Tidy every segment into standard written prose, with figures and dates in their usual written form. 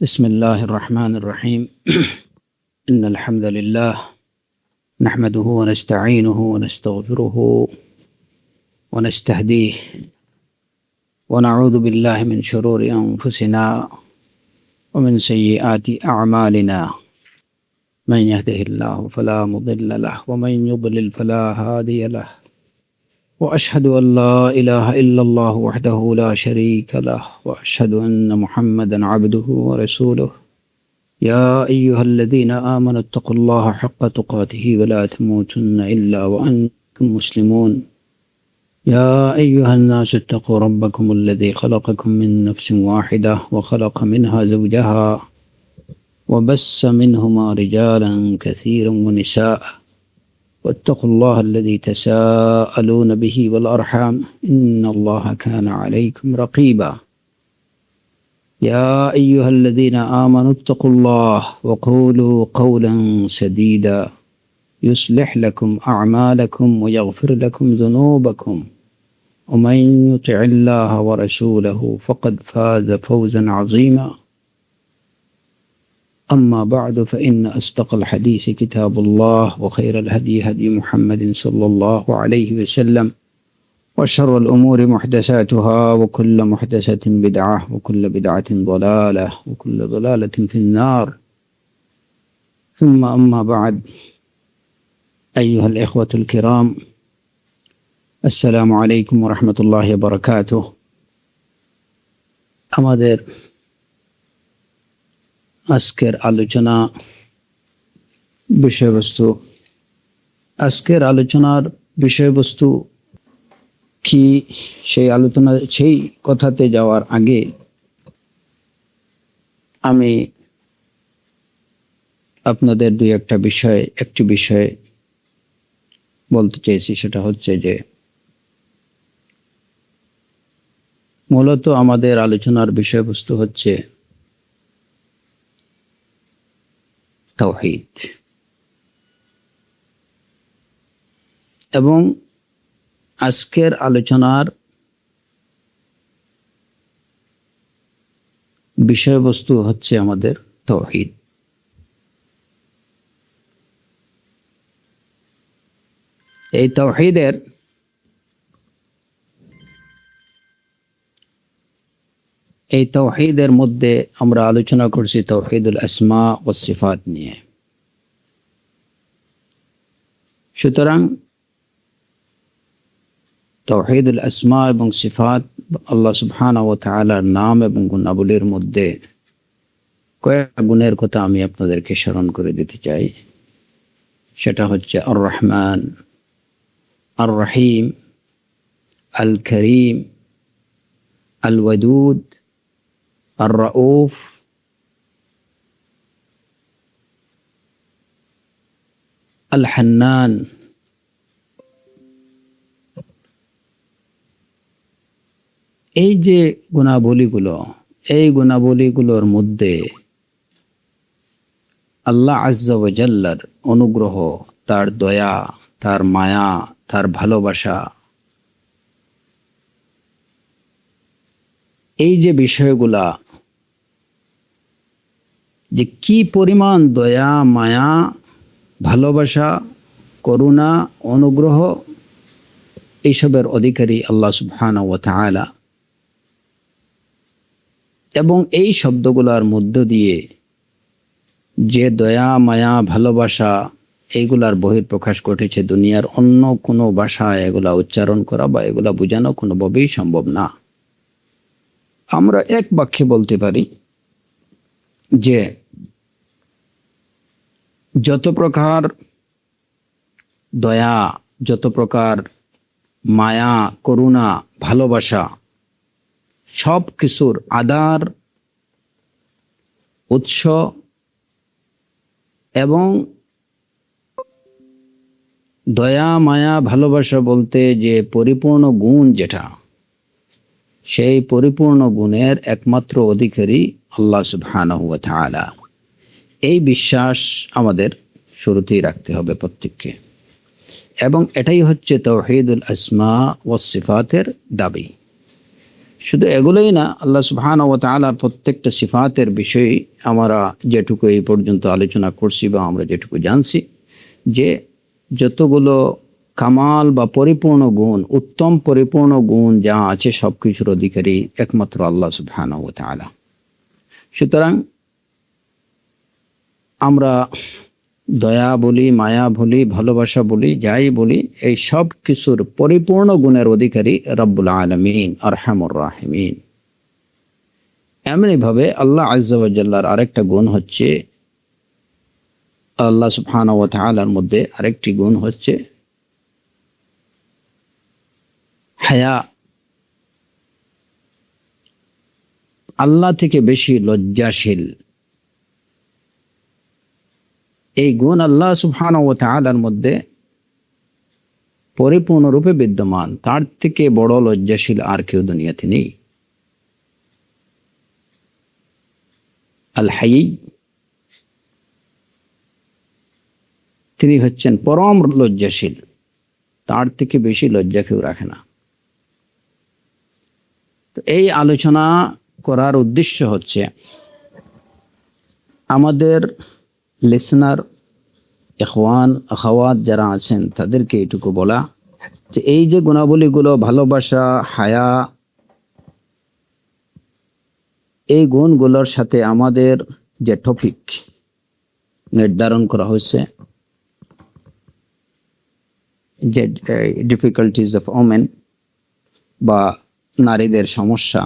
بسم الله الرحمن الرحيم إن الحمد لله نحمده ونستعينه ونستغفره ونستهديه ونعوذ بالله من شرور أنفسنا ومن سيئات أعمالنا من يهده الله فلا مضل له ومن يضلل فلا هادي له وأشهد أن لا إله إلا الله وحده لا شريك له وأشهد أن محمدا عبده ورسوله يا أيها الذين آمنوا اتقوا الله حق تقاته ولا تموتن إلا وأنتم مسلمون يا أيها الناس اتقوا ربكم الذي خلقكم من نفس واحدة وخلق منها زوجها وبث منهما رجالا كثيرا ونساء واتقوا الله الذي تساءلون به والأرحام إن الله كان عليكم رقيبا يا أيها الذين آمنوا اتقوا الله وقولوا قولا سديدا يصلح لكم أعمالكم ويغفر لكم ذنوبكم ومن يطع الله ورسوله فقد فاز فوزا عظيما أما بعد فإن أصدق الحديث كتاب الله وخير الهدي هدي محمد صلى الله عليه وسلم وشر الأمور محدثاتها وكل محدثة بدعة وكل بدعة ضلالة وكل ضلالة في النار ثم أما بعد أيها الإخوة الكرام السلام عليكم ورحمة الله وبركاته আমাদের আজকের আলোচনার বিষয়বস্তু কি সেই কথাতে যাওয়ার আগে আমি আপনাদের একটি বিষয় বলতে চাইছি। সেটা হচ্ছে যে মূলত আমাদের আলোচনার বিষয়বস্তু হচ্ছে তাওহীদ, এবং আজকের আলোচনার বিষয়বস্তু হচ্ছে আমাদের তাওহীদ। এই তাওহীদের মধ্যে আমরা আলোচনা করছি তাওহীদুল আসমা ওয়াস সিফাত নিয়ে। সুতরাং তাওহীদুল আসমা এবং সিফাত, আল্লাহ সুবহানাহু ওয়া তাআলার নাম এবং গুণাবলীর মধ্যে কয়েকটা গুণের কথা আমি আপনাদেরকে স্মরণ করে দিতে চাই। সেটা হচ্ছে আর রহমান, আর রহিম, আল করিম, আল ওয়াদুদ, আর রাউফ, আল হান্নান। এই যে গুণাবলীগুলোর মধ্যে আল্লাহ আযজা ওয়া জাল্লার অনুগ্রহ, তার দয়া, তার মায়া, তার ভালোবাসা, এই যে বিষয়গুলা, যে কি পরিমাণ দয়া, মায়া, ভালোবাসা, করুণা, অনুগ্রহ, এইসবের অধিকারী আল্লাহ সুবহানাহু ওয়া তাআলা। এবং এই শব্দগুলোর মধ্য দিয়ে যে দয়া, মায়া, ভালোবাসা, এইগুলার বহিঃপ্রকাশ ঘটেছে, দুনিয়ার অন্য কোনো ভাষায় এগুলা উচ্চারণ করা বা এগুলা বোঝানো কোনোভাবেই সম্ভব না। আমরা এক বাক্যে বলতে পারি যে যত প্রকার দয়া, যত প্রকার মায়া, করুণা, ভালোবাসা, সব কিছুর আধার, উৎস এবং দয়া, মায়া, ভালোবাসা বলতে যে পরিপূর্ণ গুণ, যেটা সেই পরিপূর্ণ গুণের একমাত্র অধিকারী আল্লাহ সুবহানাহু ওয়া তাআলা। এই বিশ্বাস আমাদের শুরুতেই রাখতে হবে প্রত্যেককে, এবং এটাই হচ্ছে তাওহীদুল আসমা ওয়াস সিফাতের দাবি। শুধু এগুলোই না, আল্লাহ সুবহানাহু ওয়া তাআলার প্রত্যেকটা সিফাতের বিষয়ে আমরা যেটুকু এই পর্যন্ত আলোচনা করছি বা আমরা যেটুকু জানছি, যে যতগুলো কামাল বা পরিপূর্ণ গুণ, উত্তম পরিপূর্ণ গুণ যা আছে সব কিছুর অধিকারী একমাত্র আল্লাহ সুবহানাহু ওয়া তাআলা। সুতরাং আমরা দয়া বলি, মায়া বলি, ভালোবাসা বলি, যাই বলি, এই সব কিছুর পরিপূর্ণ গুণের অধিকারী রব্বুল আলামিন আরহামুর রাহিমিন। এমনিভাবে আল্লাহ আযজা ওয়া জাল্লার আরেকটা গুণ হচ্ছে, আল্লাহ সুবহানাহু ওয়া তাআলার মধ্যে আরেকটি গুণ হচ্ছে হায়া। আল্লাহ থেকে বেশি লজ্জাশীল। এই গুণ আল্লাহ সুবহানাহু ওয়া তাআলার মধ্যে পরিপূর্ণরূপে বিদ্যমান। তার থেকে বড় লজ্জাশীল আর কেউ দুনিয়াতে নেই। আল হায়ী, তিনি হচ্ছেন পরম লজ্জাশীল। তার থেকে বেশি লজ্জা কেউ রাখে না। তো এই আলোচনা করার উদ্দেশ্য হচ্ছে আমাদের লিসনার ইখওয়ান আখাওয়াত যারা আছেন তাদেরকে এটুকু বলা যে এই যে গুণাবলীগুলো, ভালোবাসা, হায়া, এই গুণগুলোর সাথে আমাদের যে টপিক নির্ধারণ করা হয়েছে, যে ডিফিকাল্টিজ অফ ওমেন বা নারীদের সমস্যা,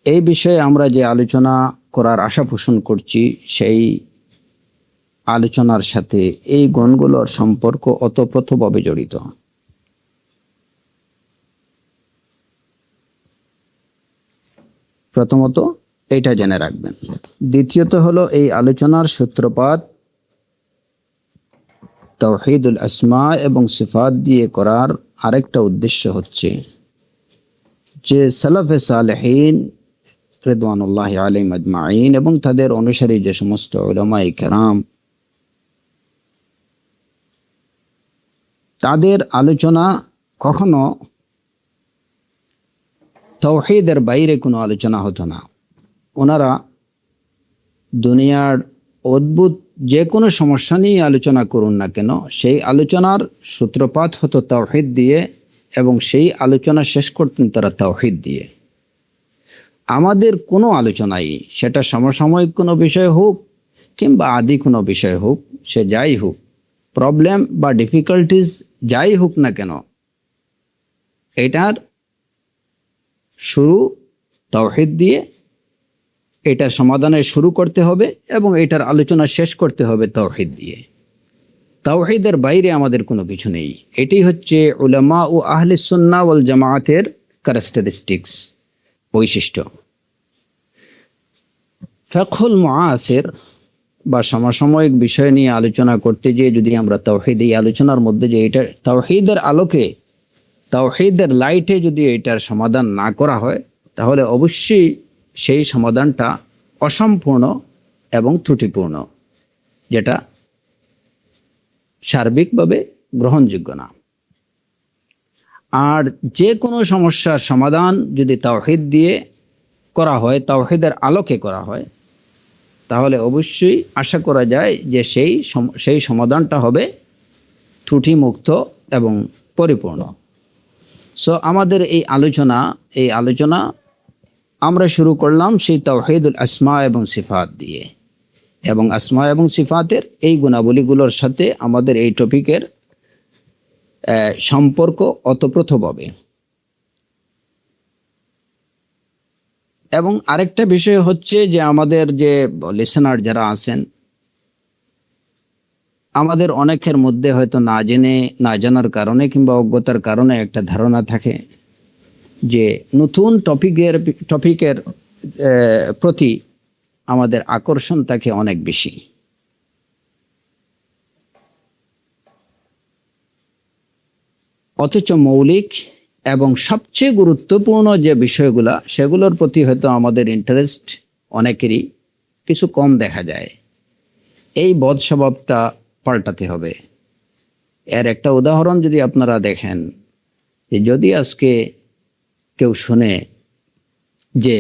এই বিষয়ে আমরা যে আলোচনা করার আশা পোষণ করছি, সেই আলোচনার সাথে এই গুণগুলোর সম্পর্ক ওতপ্রোতভাবে জড়িত। প্রথমত এটা জেনে রাখবেন। দ্বিতীয়ত হলো এই আলোচনার সূত্রপাত তাওহীদুল আসমা এবং সিফাত দিয়ে করার আরেকটা উদ্দেশ্য হচ্ছে যে সালাফে সালেহিন রিদওয়ানুল্লাহি আলাইহিম আজমাইন এবং তাদের অনুসারী যে সমস্ত উলামায়ে কেরাম, তাদের আলোচনা কখনো তাওহীদের বাইরে কোনো আলোচনা হতো না। ওনারা দুনিয়ার অদ্ভুত যে কোনো সমস্যা নিয়ে আলোচনা করুন না কেন, সেই আলোচনার সূত্রপাত হতো তাওহীদ দিয়ে এবং সেই আলোচনা শেষ করতেন তারা তাওহীদ দিয়ে। আমাদের কোনো আলোচনাই, সেটা সমসাময়িক কোনো বিষয় হোক কিংবা আদি কোনো বিষয় হোক, সে যাই হোক, প্রবলেম বা ডিফিকাল্টিজ যাই হোক না কেন, এটার শুরু তাওহীদ দিয়ে, এটার সমাধানের শুরু করতে হবে এবং এটার আলোচনা শেষ করতে হবে তাওহীদ দিয়ে। তাওহীদের বাইরে আমাদের কোনো কিছু নেই। এটি হচ্ছে উলামা ও আহলে সুন্নাহ ওয়াল জামায়াতের ক্যারেক্টারিস্টিক্স, বৈশিষ্ট্য। ফিকহুল মুআসির বা সমসাময়িক বিষয় নিয়ে আলোচনা করতে গিয়ে যদি আমরা তাওহীদ, এই আলোচনার মধ্যে যে এটা তাওহীদের আলোকে, তাওহীদের লাইটে যদি এটার সমাধান না করা হয়, তাহলে অবশ্যই সেই সমাধানটা অসম্পূর্ণ এবং ত্রুটিপূর্ণ, যেটা সার্বিকভাবে গ্রহণযোগ্য না। আর যে কোনো সমস্যার সমাধান যদি তাওহীদ দিয়ে করা হয়, তাওহীদের আলোকে করা হয়, তাহলে অবশ্যই আশা করা যায় যে সেই সমাধানটা হবে ত্রুটিমুক্ত এবং পরিপূর্ণ। সো আমাদের এই আলোচনা আমরা শুরু করলাম সেই তাওহীদুল আসমা এবং সিফাত দিয়ে, এবং আসমা এবং সিফাতের এই গুণাবলীগুলোর সাথে আমাদের এই টপিকের সম্পর্ক ওতপ্রোতভাবে। এবং আরেকটা বিষয় হচ্ছে যে আমাদের যে লিসেনার যারা আছেন, আমাদের অনেকের মধ্যে হয়তো না জানার কারণে কিংবা অজ্ঞতার কারণে একটা ধারণা থাকে যে নতুন টপিকের প্রতি আমাদের আকর্ষণ থাকে অনেক বেশি। অথচ মৌলিক এবং সবচেয়ে গুরুত্বপূর্ণ যে বিষয়গুলো, সেগুলোর প্রতি হয়তো আমাদের ইন্টারেস্ট অনেকেরই কিছু কম দেখা যায়। এই বদ স্বভাবটা পাল্টাতে হবে। এর একটা উদাহরণ যদি আপনারা দেখেন, যে যদি আজকে কেউ শুনে যে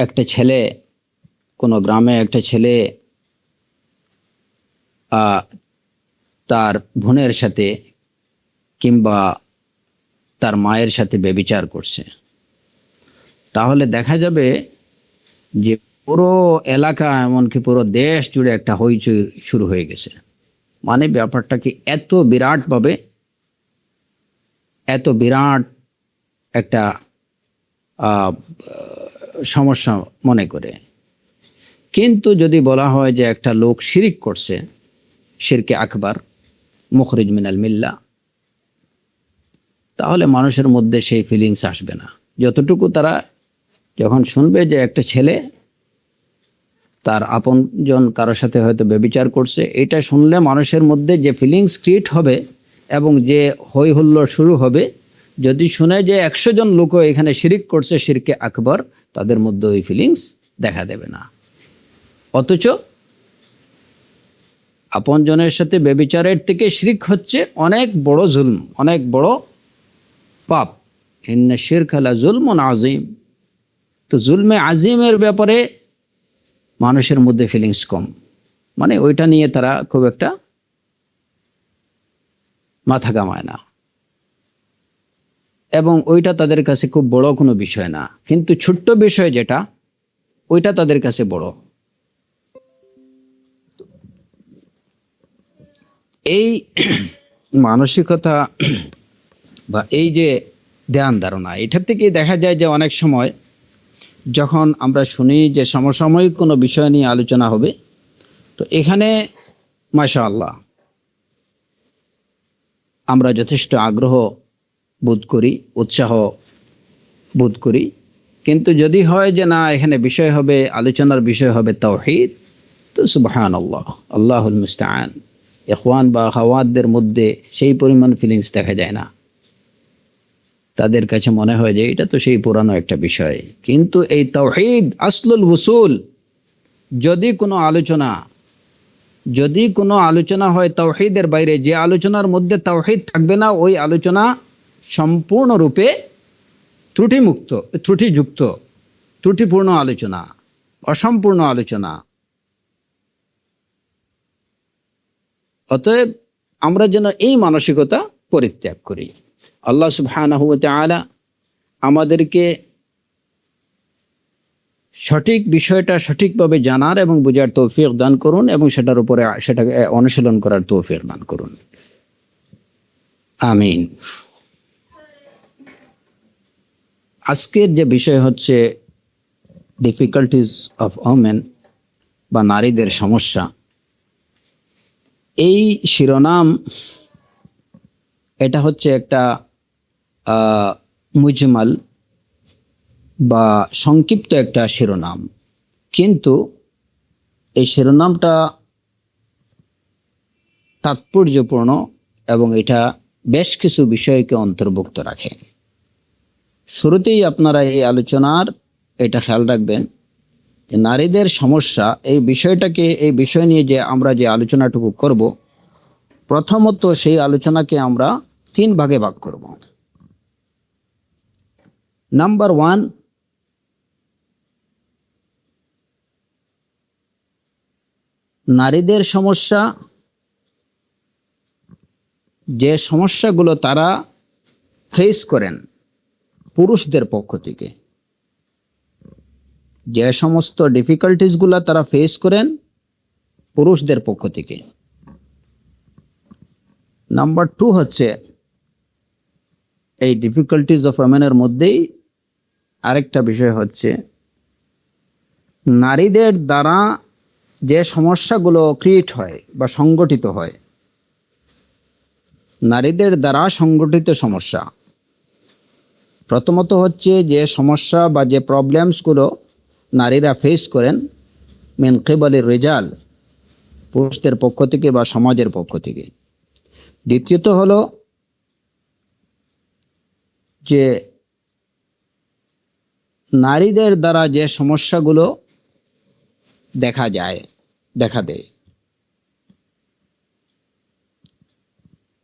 একটা ছেলে, কোনো গ্রামে একটা ছেলে তার বোনের সাথে কিংবা তার মায়ের সাথে ব্যভিচার করছে, তাহলে দেখা যাবে যে পুরো এলাকা, এমনকি পুরো দেশ জুড়ে একটা হইচই শুরু হয়ে গেছে। মানে ব্যাপারটা কি এত বিরাটভাবে, এত বিরাট একটা সমস্যা মনে করে। কিন্তু যদি বলা হয় যে একটা লোক শিরিক করছে, শিরকে আকবার, মুখরিজ মিনাল মিল্লা, তাহলে মানুষের মধ্যে সেই ফিলিংস আসবে না। যতটুকু তারা যখন শুনবে যে একটা ছেলে তার আপনজন কারোর সাথে হয়তো ব্যভিচার করছে, এটা শুনলে মানুষের মধ্যে যে ফিলিংস ক্রিয়েট হবে এবং যে হই হুল্লোড় শুরু হবে, যদি শুনে যে 100 জন লোকও এখানে শিরিক করছে, শিরকে আকবর, তাদের মধ্যে ওই ফিলিংস দেখা দেবে না। অথচ আপনজনের সাথে ব্যভিচারের থেকে শিরক হচ্ছে অনেক বড় জুলম, অনেক বড় পাপ। ইন্না শিরকা লা জুলমুন আযীম। তো জুলমে আজিমের ব্যাপারে মানুষের মধ্যে ফিলিংস কম, মানে ওইটা নিয়ে তারা খুব একটা মাথা ঘামায় না এবং ওইটা তাদের কাছে খুব বড় কোনো বিষয় না। কিন্তু ছোট্ট বিষয় যেটা, ওইটা তাদের কাছে বড়। এই মানসিকতা বা এই যে ধ্যান ধারণা, এটার থেকে দেখা যায় যে অনেক সময় যখন আমরা শুনি যে সমসাময়িক কোনো বিষয় নিয়ে আলোচনা হবে, তো এখানে মাশাআল্লাহ আমরা যথেষ্ট আগ্রহ বোধ করি, উৎসাহ বোধ করি। কিন্তু যদি হয় যে না, এখানে বিষয় হবে, আলোচনার বিষয় হবে তাওহীদ, তো সুবহানাল্লাহ, আল্লাহুল মুস্তাআন, ইখওয়ান বা আখাওয়াতদের মধ্যে সেই পরিমাণ ফিলিংস দেখা যায় না। তাদের কাছে মনে হয় যে এটা তো সেই পুরানো একটা বিষয়। কিন্তু এই তাওহীদ আসলুল উসুল, যদি কোনো আলোচনা হয় তাওহীদের বাইরে, যে আলোচনার মধ্যে তাওহীদ থাকবে না, ওই আলোচনা সম্পূর্ণরূপে ত্রুটিযুক্ত, ত্রুটিপূর্ণ আলোচনা, অসম্পূর্ণ আলোচনা। অতএব আমরা যেন এই মানসিকতা পরিত্যাগ করি। আল্লাহ সুবহানাহু ওয়া তাআলা আমাদেরকে সঠিক বিষয়টা সঠিকভাবে জানার এবং বোঝার তৌফিক দান করুন এবং সেটাকে অনুশীলন করার তৌফিক দান করুন। আমিন। আজকের যে বিষয় হচ্ছে ডিফিকাল্টিজ অফ ওমেন বা নারীদের সমস্যা, এই শিরোনাম, এটা হচ্ছে একটা মুজমাল বা সংক্ষিপ্ত একটা শিরোনাম, কিন্তু এই শিরোনামটা তাৎপর্যপূর্ণ এবং এটা বেশ কিছু বিষয়কে অন্তর্ভুক্ত রাখে। শুরুতেই আপনারা এই আলোচনার এটা খেয়াল রাখবেন যে নারীদের সমস্যা, এই বিষয় নিয়ে যে আমরা যে আলোচনাটুকু করব, প্রথমত সেই আলোচনাকে আমরা 3 ভাগে ভাগ করব। নাম্বার 1, নারীদের সমস্যা, যে সমস্যাগুলো তারা ফেস করেন পুরুষদের পক্ষ থেকে, যে সমস্ত ডিফিকাল্টিসগুলো তারা ফেস করেন পুরুষদের পক্ষ থেকে। নাম্বার 2 হচ্ছে এই ডিফিকাল্টিস অফ ওমেনের মধ্যেই আরেকটা বিষয় হচ্ছে নারীদের দ্বারা যে সমস্যাগুলো ক্রিয়েট হয় বা সংগঠিত হয়, নারীদের দ্বারা সংগঠিত সমস্যা। প্রথমত হচ্ছে যে সমস্যা বা যে প্রবলেমসগুলো নারীরা ফেস করেন মিন কিবালির রিজাল, পুরুষদের পক্ষ থেকে বা সমাজের পক্ষ থেকে। দ্বিতীয়ত হলো যে নারীদের দ্বারা যে সমস্যাগুলো দেখা দেয়,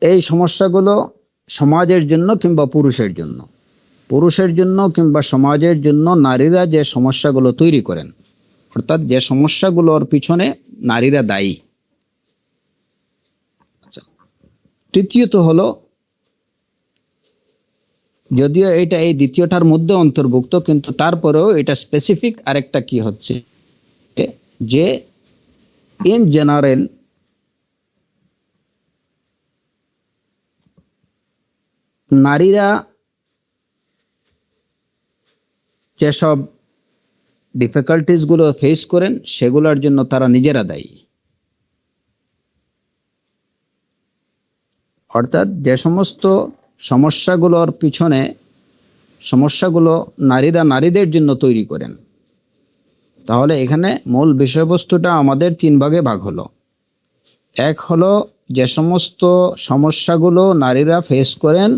এই সমস্যাগুলো সমাজের জন্য কিংবা পুরুষের জন্য, পুরুষের জন্য কিংবা সমাজের জন্য নারীরা যে সমস্যাগুলো তৈরি করেন, অর্থাৎ যে সমস্যাগুলোর পিছনে নারীরা দায়ী। আচ্ছা, তৃতীয়ত হলো, যদিও এটা এই দ্বিতীয়টার মধ্যে অন্তর্ভুক্ত, কিন্তু তারপরেও এটা স্পেসিফিক আরেকটা কি হচ্ছে যে ইন জেনারেল নারীরা যেসব ডিফিকাল্টিসগুলো ফেস করেন সেগুলোর জন্য তারা নিজেরা দায়ী। অর্থাৎ যে সমস্ত সমস্যাগুলোর পিছনে, সমস্যাগুলো নারীরা নারীদের জন্য তৈরি করেন, তাহলে এখানে মূল বিষয়বস্তুটা আমাদের তিন ভাগে ভাগ হলো। এক হলো যে সমস্ত সমস্যাগুলো নারীরা ফেস করেন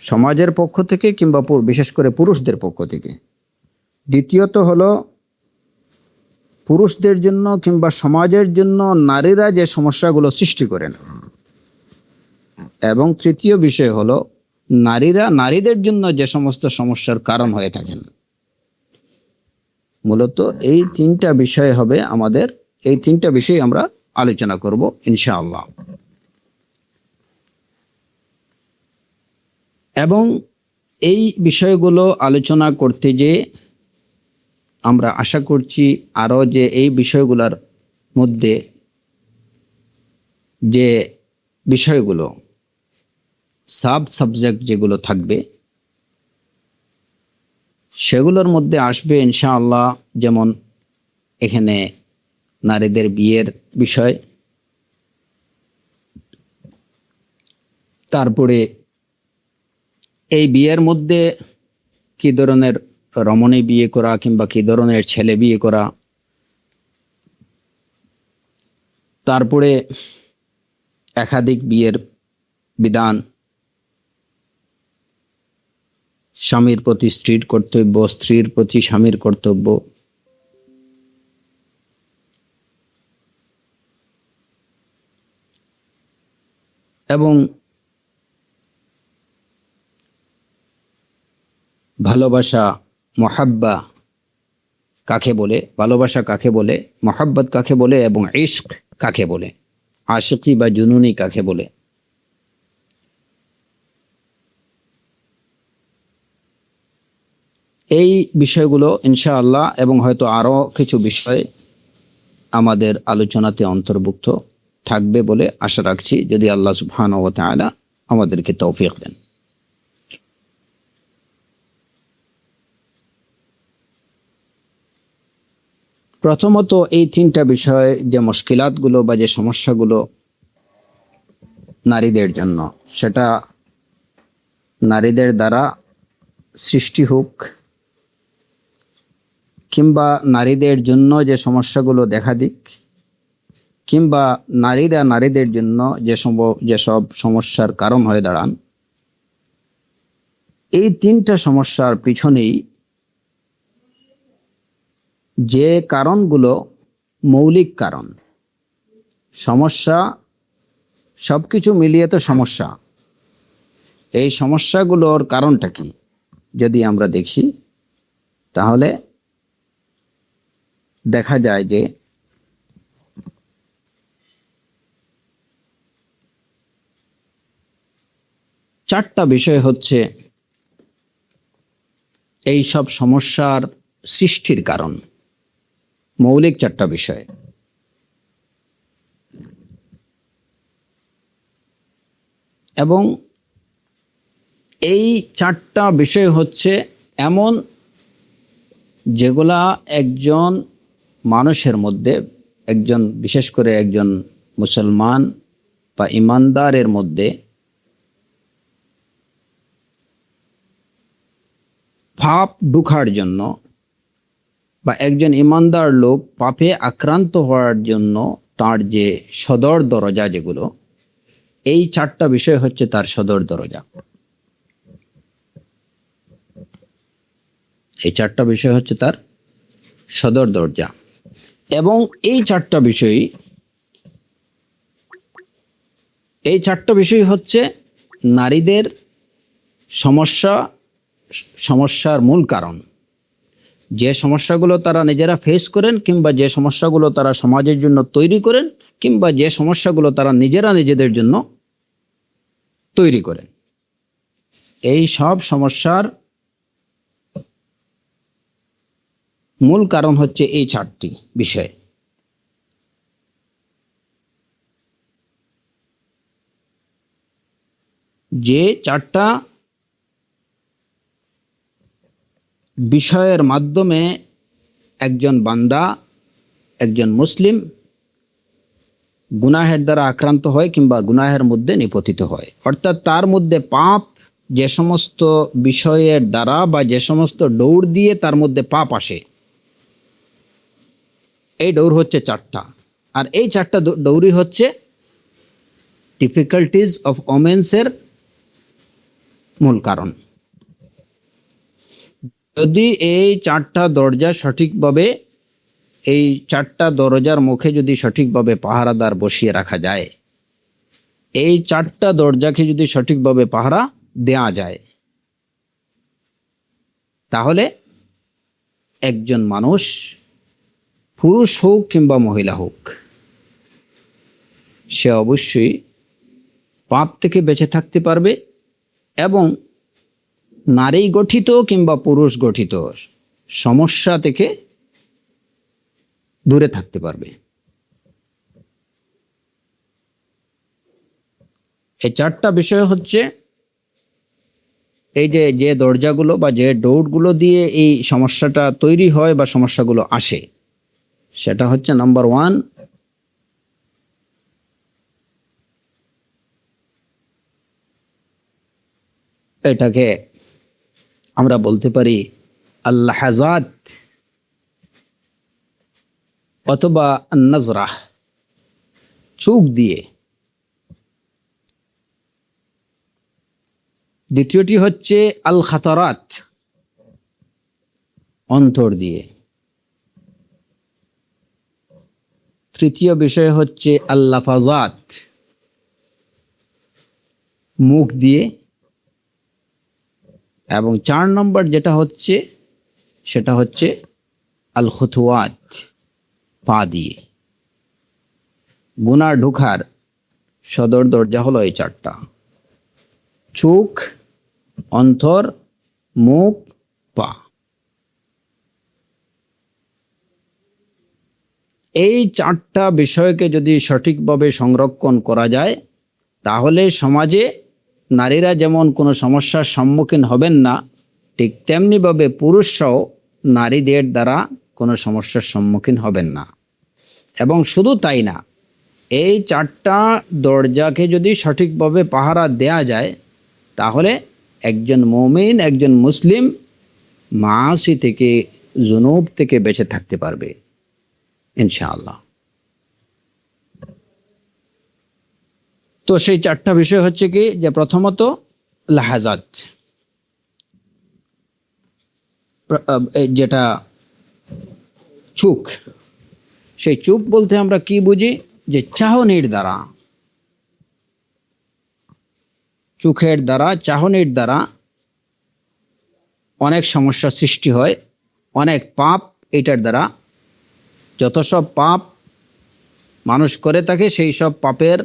সমাজের পক্ষ থেকে কিংবা বিশেষ করে পুরুষদের পক্ষ থেকে। দ্বিতীয়ত হলো পুরুষদের জন্য কিংবা সমাজের জন্য নারীরা যে সমস্যাগুলো সৃষ্টি করেন। এবং তৃতীয় বিষয় হলো নারীরা নারীদের জন্য যে সমস্ত সমস্যার কারণ হয়ে থাকেন। মূলত এই তিনটা বিষয় হবে আমাদের, এই তিনটা বিষয় আমরা আলোচনা করব ইনশাআল্লাহ। এবং এই বিষয়গুলো আলোচনা করতে যে আমরা আশা করছি আরও যে এই বিষয়গুলোর মধ্যে যে বিষয়গুলো সাবজেক্ট যেগুলো থাকবে সেগুলোর মধ্যে আসবে ইনশাআল্লাহ, যেমন এখানে নারীদের বিয়ের বিষয়, তারপরে এই বিয়ের মধ্যে কি ধরনের রমণী বিয়ে করা কিংবা কি ধরনের ছেলে বিয়ে করা, তারপরে একাধিক বিয়ের বিধান, স্বামীর প্রতি স্ত্রীর কর্তব্য, স্ত্রীর প্রতি স্বামীর কর্তব্য, এবং ভালোবাসা, মহাব্বা কাকে বলে, ভালোবাসা কাকে বলে, মহাব্বত কাকে বলে, এবং ইশক কাকে বলে, আশিকি বা জুনুনি কাকে বলে। এই বিষয়গুলো ইনশাআল্লাহ এবং হয়তো আরও কিছু বিষয় আমাদের আলোচনাতে অন্তর্ভুক্ত থাকবে বলে আশা রাখছি, যদি আল্লাহ সুবহানাহু ওয়া তাআলা আমাদেরকে তৌফিক দেন। প্রথমত এই তিনটা বিষয়, যে মুশকিলাতগুলো বা যে সমস্যাগুলো নারীদের জন্য, সেটা নারীদের দ্বারা সৃষ্টি হোক কিংবা নারীদের জন্য যে সমস্যাগুলো দেখা দিক, কিংবা নারীরা নারীদের জন্য যেসব সমস্যার কারণ হয়ে দাঁড়ান, এই তিনটা সমস্যার পিছনেই যে কারণগুলো মৌলিক কারণ, সমস্যা সবকিছু মিলিয়ে তো সমস্যা, এই সমস্যাগুলোর কারণটা কি যদি আমরা দেখি, তাহলে দেখা যায় যে চারটা বিষয় হচ্ছে এই সব সমস্যার সৃষ্টির কারণ, মৌলিক চারটা বিষয়। এবং এই চারটা বিষয় হচ্ছে এমন যেগুলা একজন মানুষের মধ্যে, একজন বিশেষ করে একজন মুসলমান বা ইমানদারের মধ্যে পাপ ঢোকার জন্য বা একজন ইমানদার লোক পাপে আক্রান্ত হওয়ার জন্য তার যে সদর দরজা, যেগুলো এই চারটা বিষয় হচ্ছে তার সদর দরজা। এই চারটা বিষয় হচ্ছে তার সদর দরজা। এবং এই চারটা বিষয় হচ্ছে নারীদের সমস্যার মূল কারণ, যে সমস্যাগুলো তারা নিজেরা ফেস করেন কিংবা যে সমস্যাগুলো তারা সমাজের জন্য তৈরি করেন কিংবা যে সমস্যাগুলো তারা নিজেরা নিজেদের জন্য তৈরি করেন, এই সব সমস্যার মূল কারণ হচ্ছে এই 4টি বিষয়। যে 4টা বিষয়ের মাধ্যমে একজন বান্দা, একজন মুসলিম গুনাহের দ্বারা আক্রান্ত হয় কিংবা গুনাহের মধ্যে নিপতিত হয়, অর্থাৎ তার মধ্যে পাপ, যে সমস্ত বিষয়ের দ্বারা বা যে সমস্ত দৌড় দিয়ে তার মধ্যে পাপ আসে, এই দৌড় হচ্ছে 4টা। আর এই 4টা দৌড়ই হচ্ছে ডিফিকাল্টিজ অফ ওমেন্সের মূল কারণ। যদি এই 4টা দরজা সঠিকভাবে, এই 4টা দরজার মুখে যদি সঠিকভাবে পাহারাদার বসিয়ে রাখা যায়, এই 4টা দরজাকে যদি সঠিকভাবে পাহারা দেয়া যায়, তাহলে একজন মানুষ, পুরুষ হোক কিংবা মহিলা হোক, সে অবশ্যই পাপ থেকে বেঁচে থাকতে পারবে এবং নারী গঠিত কিংবা পুরুষ গঠিত সমস্যা থেকে দূরে থাকতে পারবে। এই 4টা বিষয় হচ্ছে, এই যে দরজাগুলো বা যে ডোরগুলো দিয়ে এই সমস্যাটা তৈরি হয় বা সমস্যাগুলো আসে, সেটা হচ্ছে নাম্বার 1, এটাকে আমরা বলতে পারি আল্লাহাজাত অথবা নজরা, চোখ দিয়ে। দ্বিতীয়টি হচ্ছে আল খাতারাত, অন্তর দিয়ে। তৃতীয় বিষয় হচ্ছে আল্লাফাজাত, মুখ দিয়ে। এবং 4 নম্বর যেটা হচ্ছে, সেটা হচ্ছে আল খুতুয়াত, পা দিয়ে। গুনাহ ঢোকার সদর দরজা হলো এই 4টা: চোখ, অন্তর, মুখ, পা। এই 4টা বিষয়কে যদি সঠিকভাবে সংরক্ষণ করা যায়, তাহলে সমাজে নারীরা যেমন কোনো সমস্যার সম্মুখীন হবেন না, ঠিক তেমনিভাবে পুরুষরাও নারীদের দ্বারা কোনো সমস্যার সম্মুখীন হবেন না। এবং শুধু তাই না, এই 4টা দরজাকে যদি সঠিকভাবে পাহারা দেয়া যায়, তাহলে একজন মুমিন, একজন মুসলিম মাসি থেকে, জুনুব থেকে বেঁচে থাকতে পারবে ইনশাআল্লাহ। তো সেই 4টা বিষয় হচ্ছে কি, যে প্রথমত লাহাজাত, যেটা চোখ। সেই চোখ বলতে আমরা কি বুঝি? যে চাহনির দ্বারা, চোখের দ্বারা, চাহনির দ্বারা অনেক সমস্যা সৃষ্টি হয়, অনেক পাপ এটার দ্বারা, যত সব পাপ মানুষ করে থাকে, সেই সব পাপের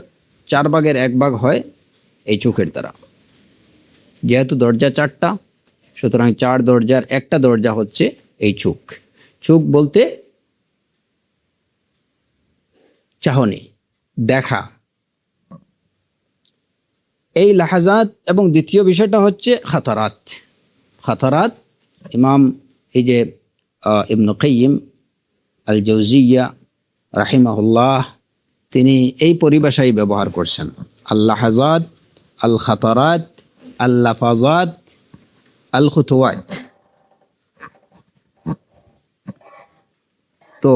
4 ভাগের 1 ভাগ হয় এই চোখের দ্বারা। যেহেতু দরজা 4টা, সুতরাং 4 দরজার একটা দরজা হচ্ছে এই চোখ। চোখ বলতে চাহনি, দেখা, এই লাহাজাত। এবং দ্বিতীয় বিষয়টা হচ্ছে খাতারাত। খাতারাত ইমাম এই যে ইবনে কাইয়িম আল জাওজিয়া রাহিমাহুল্লাহ, তিনি এই পরিভাষাই ব্যবহার করছেন: আল লাহাজাত, আল খাতারাত, আল লাফাজাত, আল খুতুয়াত। তো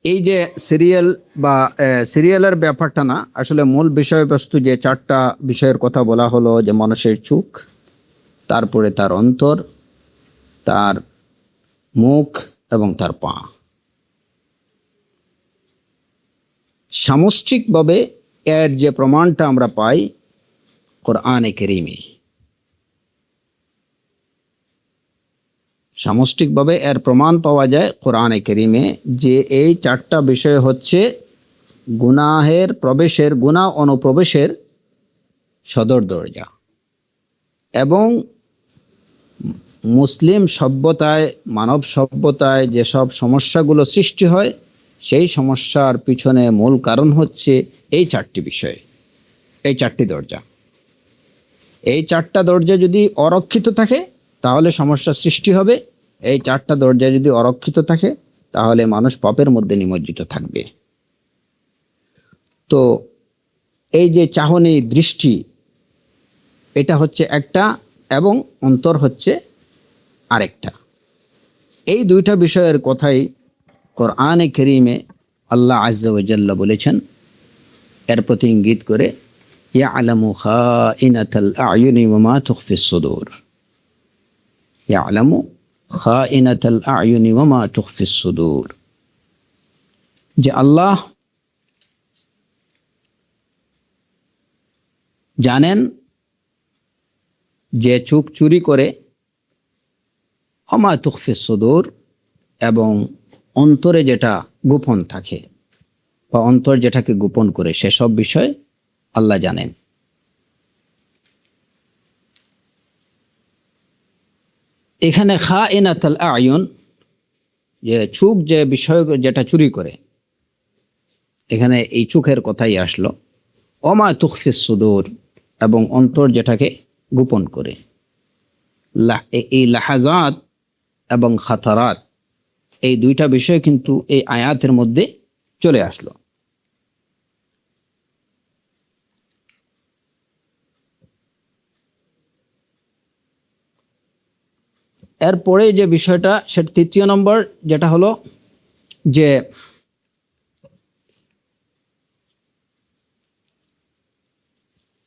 এই যে সিরিয়াল বা সিরিয়ালের ব্যাপারটা না, আসলে মূল বিষয়বস্তু যে 4টা বিষয়ের কথা বলা হলো, যে মানুষের চোখ, তারপরে তার অন্তর, তার মুখ এবং তার পা। সামষ্টিকভাবে এর যে প্রমাণটা আমরা পাই কোরআনে কারীমে, সামষ্টিকভাবে এর প্রমাণ পাওয়া যায় কোরআনে কারীমে যে এই চারটা বিষয় হচ্ছে গুনাহ অনুপ্রবেশের সদর দরজা। এবং মুসলিম সভ্যতায়, মানব সভ্যতায় যেসব সমস্যাগুলো সৃষ্টি হয়, সেই সমস্যার পিছনে মূল কারণ হচ্ছে এই চারটি বিষয়, এই চারটি দরজা। এই চারটা দরজা যদি অরক্ষিত থাকে তাহলে সমস্যা সৃষ্টি হবে। এই চারটা দরজা যদি অরক্ষিত থাকে তাহলে মানুষ পাপের মধ্যে নিমজ্জিত থাকবে। তো এই যে চাহনি, দৃষ্টি, এটা হচ্ছে একটা, এবং অন্তর হচ্ছে আরেকটা। এই দুইটা বিষয়ের কথাই কোরআনে কারীমে আল্লাহ আজ্জা ওয়া জাল্লা বলেছেন, এর প্রতি ইঙ্গিত করে, ইয়ালামু খাইনাতাল আয়ুনি ওয়া মা তুখফিস সুদূর, ইয়ালামু খাইনাতাল আয়ুনি ওয়া মা তুখফিস সুদূর। যে আল্লাহ জানেন যে চোখ চুরি করে, ওয়া মা তুখফিস সুদূর, এবং অন্তরে যেটা গোপন থাকে বা অন্তর যেটাকে গোপন করে সেসব বিষয় আল্লাহ জানেন। এখানে খাইনাতুল আয়ুন, যে চোখ যে বিষয় যেটা চুরি করে, এখানে এই চোখের কথাই আসলো। ওমা তুখফিস সুদূর, এবং অন্তর যেটাকে গোপন করে। এই লাহাজাত এবং খাতারাত, এই দুইটা বিষয় কিন্তু এই আয়াতের মধ্যে চলে আসলো। এরপরে যে বিষয়টা, সেটা তৃতীয় নম্বর, যেটা হলো যে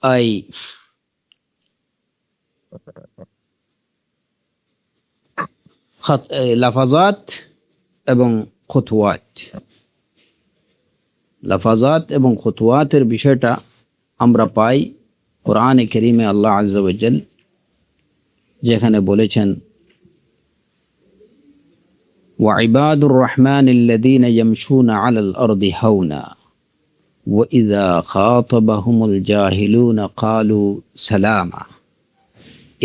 এই লাফাজাত এবং খুতুয়াত, লাফাজাত এবং খুতুয়াতের বিষয়টা আমরা পাই কোরআনে কারীমে আল্লাহ আজ্জা ওয়া জাল যেখানে বলেছেন, ওয়া ইবাদুর রহমানিল্লাযীনা ইয়ামশুনা আলাল আরদি হাওনা ওয়া ইযা খাতাবাহুমুল জাহিলুনা ক্বালু সালামা।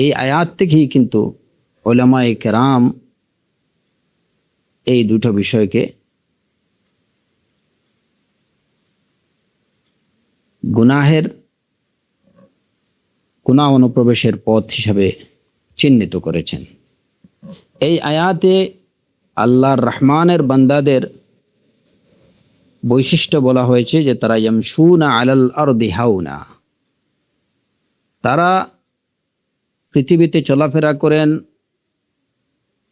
এই আয়াত থেকেই কিন্তু উলামায়ে কেরাম এই দুটো বিষয়কে গুনাহ অনুপ্রবেশের পথ হিসাবে চিহ্নিত করেছেন। এই আয়াতে আল্লাহর রহমানের বান্দাদের বৈশিষ্ট্য বলা হয়েছে যে তারা ইয়ামশুনা আলাল আরদি হাওনা, তারা পৃথিবীতে চলাফেরা করেন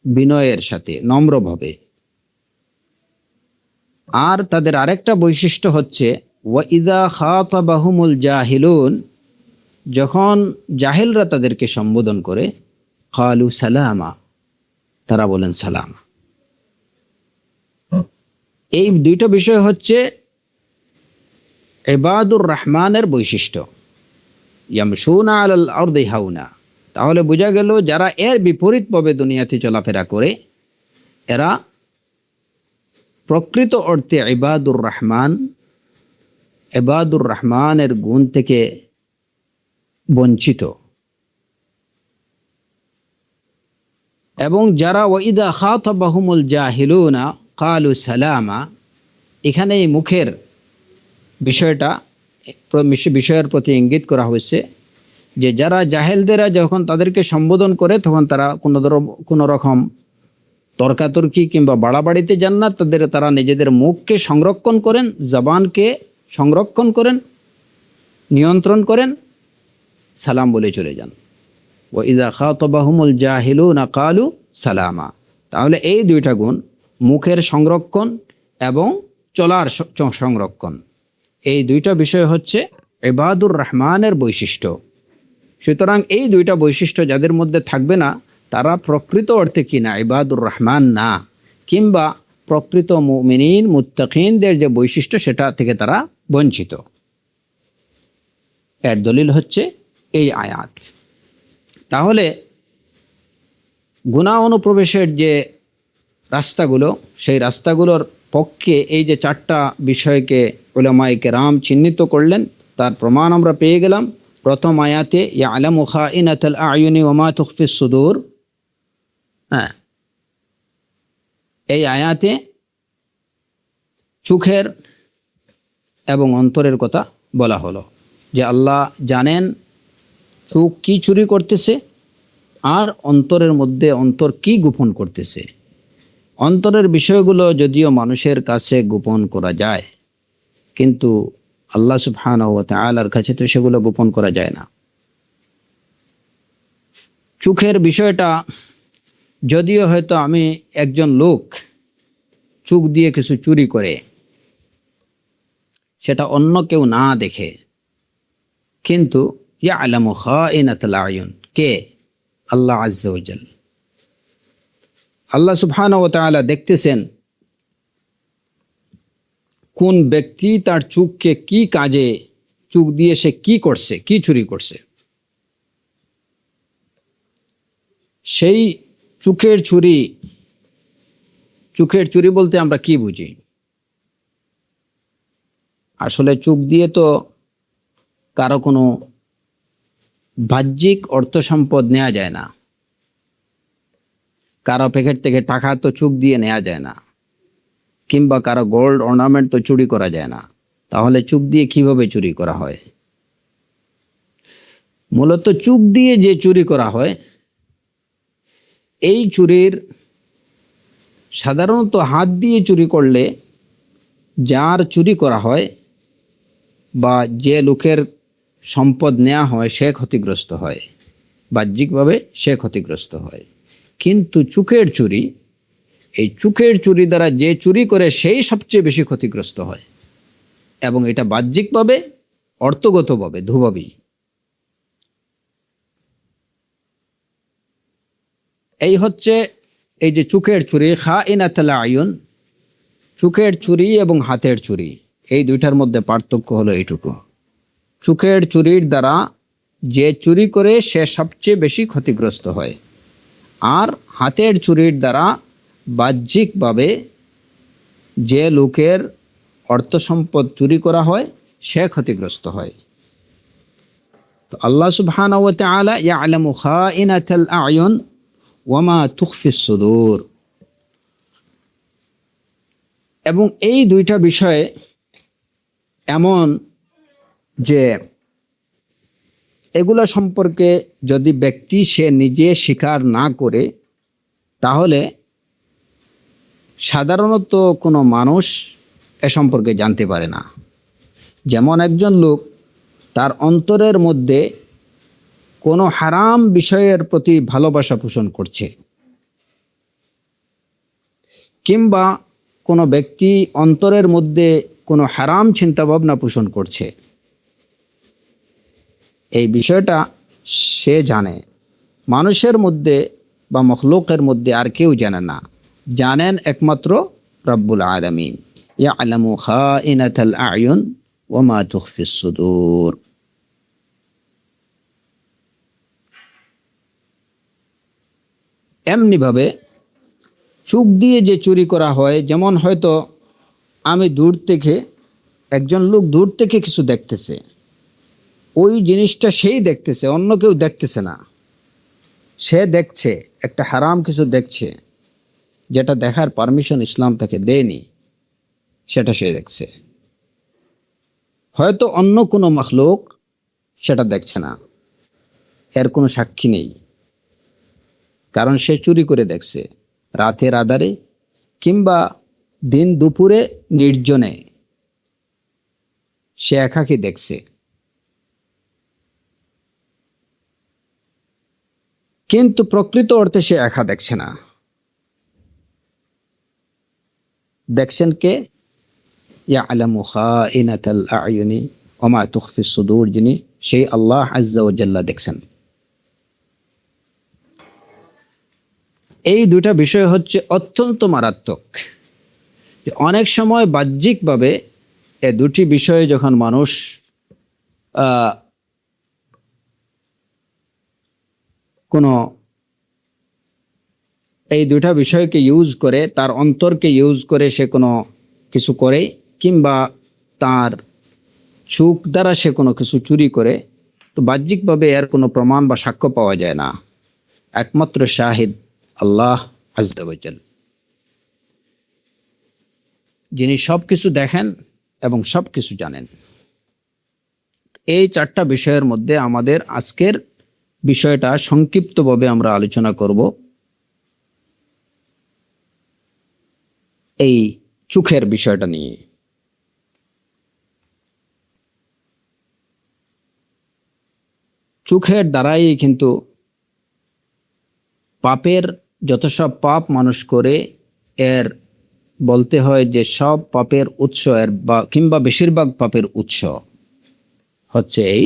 বিনয়ের সাথে, নম্রভাবে। আর তাদের আরেকটা বৈশিষ্ট্য হচ্ছে ওয়া ইযা খাতাবাহুমুল জাহিলুন, যখন জাহেলরা তাদেরকে সম্বোধন করে, ক্বালু সালামা, তারা বলেন সালাম। এই দুইটা বিষয় হচ্ছে ইবাদুর রহমানের বৈশিষ্ট্য, ইয়ামশুনা আলাল আরদি হাওনা। তাহলে বোঝা গেল যারা এর বিপরীতভাবে দুনিয়াতে চলাফেরা করে, এরা প্রকৃত অর্থে ইবাদুর রহমানের গুণ থেকে বঞ্চিত। এবং যারা ওয়া ইযা খাতাবাহুমুল জাহিলুনা ক্বালু সালামা, এখানে এই মুখের বিষয়ের প্রতি ইঙ্গিত করা হয়েছে যে যারা জাহেলদেরা যখন তাদেরকে সম্বোধন করে, তখন তারা কোনো রকম তর্কাতর্কি কিংবা বাড়াবাড়িতে যান না। তারা নিজেদের মুখকে সংরক্ষণ করেন, জবানকে সংরক্ষণ করেন, নিয়ন্ত্রণ করেন, সালাম বলে চলে যান। ওয়া ইযা খাতাবাহুমুল জাহিলুনা ক্বালু সালামা। তাহলে এই দুইটা গুণ, মুখের সংরক্ষণ এবং চলার সংরক্ষণ, এই দুইটা বিষয় হচ্ছে ইবাদুর রহমানের বৈশিষ্ট্য। সুতরাং এই দুইটা বৈশিষ্ট্য যাদের মধ্যে থাকবে না, তারা প্রকৃত অর্থে কিনা ইবাদুর রহমান না, কিংবা প্রকৃত মুমিনিন মুত্তাকিনদের যে বৈশিষ্ট্য সেটা থেকে তারা বঞ্চিত। এর দলিল হচ্ছে এই আয়াত। তাহলে গুনাহ অনুপ্রবেশের যে রাস্তাগুলো, সেই রাস্তাগুলোর পক্ষে এই যে চারটা বিষয়কে উলামায়ে কেরাম চিহ্নিত করলেন, তার প্রমাণ আমরা পেয়ে গেলাম। প্রথম আয়াতে ইয়ালামু খাইনাতাল আয়ুনি ওয়া মা তুখফিস সুদূর, হ্যাঁ, এই আয়াতে চোখের এবং অন্তরের কথা বলা হলো, যে আল্লাহ জানেন চোখ কি চুরি করতেছে আর অন্তরের মধ্যে অন্তর কি গোপন করতেছে। অন্তরের বিষয়গুলো যদিও মানুষের কাছে গোপন করা যায়, কিন্তু আল্লাহ সুবহানাহু ওয়া তাআলার কাছে তো সেগুলো গোপন করা যায় না। চোখের বিষয়টা যদিও হয়তো আমি একজন লোক চোখ দিয়ে কিছু চুরি করে, সেটা অন্য কেউ না দেখে, কিন্তু ইয়ালামু খাইনাতাল আয়ুন, কে? আল্লাহ আজ্জা ওয়া জাল। আল্লাহ সুবহানাহু ওয়া তাআলা দেখতেছেন কোন ব্যক্তি তার চোখকে কি কাজে, চোখ দিয়ে সে কি করছে, কি চুরি করছে। সেই চোখের চুরি, চোখের চুরি বলতে আমরা কি বুঝি? আসলে চোখ দিয়ে তো কারো কোনো বাহ্যিক অর্থ সম্পদ নেওয়া যায় না, কারো প্যাকেট থেকে টাকা তো চোখ দিয়ে নেওয়া যায় না, কিংবা কারো গোল্ড অর্নামেন্ট তো চুরি করা যায় না। তাহলে চোখ দিয়ে কিভাবে চুরি করা হয়? মূলত চোখ দিয়ে যে চুরি করা হয়, এই চুরির সাধারণত হাত দিয়ে চুরি করলে যার চুরি করা হয় বা যে লোকের সম্পদ নেওয়া হয় সে ক্ষতিগ্রস্ত হয়, বাহ্যিকভাবে সে ক্ষতিগ্রস্ত হয়। কিন্তু চোখের চুরি, এই চোখের চুরি দ্বারা যে চুরি করে সেই সবচেয়ে বেশি ক্ষতিগ্রস্ত হয়, এবং এটা বাহ্যিকভাবে, অর্থগতভাবে, দুভাবেই। এই হচ্ছে এই যে চোখের চুরি, খাইনাতুল আয়ুন, চোখের চুরি এবং হাতের চুরি, এই দুইটার মধ্যে পার্থক্য হলো এইটুকু। চোখের চুরির দ্বারা যে চুরি করে সে সবচেয়ে বেশি ক্ষতিগ্রস্ত হয়, আর হাতের চুরির দ্বারা বাহ্যিকভাবে যে লোকের অর্থ সম্পদ চুরি করা হয় সে ক্ষতিগ্রস্ত হয়। তো আল্লাহ সুবহানাহু ওয়া তাআলা ইয়ালামু খাইনাতাল আয়ুন ওয়া মা তুখফিস সুদূর, এবং এই দুইটা বিষয়ে এমন যে এগুলা সম্পর্কে যদি ব্যক্তি সে নিজে স্বীকার না করে, তাহলে সাধারণত কোনো মানুষ এ সম্পর্কে জানতে পারে না। যেমন একজন লোক তার অন্তরের মধ্যে কোনো হারাম বিষয়ের প্রতি ভালোবাসা পোষণ করছে, কিংবা কোনো ব্যক্তি অন্তরের মধ্যে কোনো হারাম চিন্তাভাবনা পোষণ করছে, এই বিষয়টা সে জানে। মানুষের মধ্যে বা মখলুকের মধ্যে আর কেউ জানে না, জানেন একমাত্র রব্বুল আলামিন। ইয়ালামু খাইনাতাল আয়ুন ওয়া মা তুখফিস সুদূর। এমনিভাবে চোখ দিয়ে যে চুরি করা হয়, যেমন হয়তো আমি দূর থেকে, একজন লোক দূর থেকে কিছু দেখতেছে, ওই জিনিসটা সেই দেখতেছে, অন্য কেউ দেখতেছে না। সে দেখছে একটা হারাম কিছু দেখছে, যেটা দেখার পারমিশন ইসলাম তাকে দেয়নি, সেটা সে দেখছে। হয়তো অন্য কোনো মাখলুক সেটা দেখছে না, এর কোনো সাক্ষী নেই, কারণ সে চুরি করে দেখছে রাতের আধারে কিংবা দিন দুপুরে নির্জনে, সে একাকী দেখছে। কিন্তু প্রকৃত অর্থে সে একা দেখছে না, দেখছেন কে? ইয়ালামু খাইনাতাল আয়ুনি ওয়া মা তুখফিস সুদূর, যিনি সেই আল্লাহ আজ্জা ওয়া জাল্লা দেখছেন। এই দুটা বিষয় হচ্ছে অত্যন্ত মারাত্মক। অনেক সময় বাহ্যিকভাবে এ দুটি বিষয়ে যখন মানুষ কোনো এই দুইটা বিষয়কে ইউজ করে, তার অন্তরকে ইউজ করে সে কোনো কিছু করে, কিংবা তার চোখ দ্বারা সে কোনো কিছু চুরি করে, তো বাহ্যিকভাবে এর কোনো প্রমাণ বা সাক্ষ্য পাওয়া যায় না। একমাত্র শাহিদ আল্লাহ আযজা ওয়া জাল, যিনি সব কিছু দেখেন এবং সব কিছু জানেন। এই চারটা বিষয়ের মধ্যে আমাদের আজকের বিষয়টা সংক্ষিপ্তভাবে আমরা আলোচনা করব এই চোখের বিষয়টা নিয়ে। চোখের দ্বারাই কিন্তু পাপের যত সব পাপ মানুষ করে, এর বলতে হয় যে সব পাপের উৎস এর বা কিংবা বেশিরভাগ পাপের উৎস হচ্ছে এই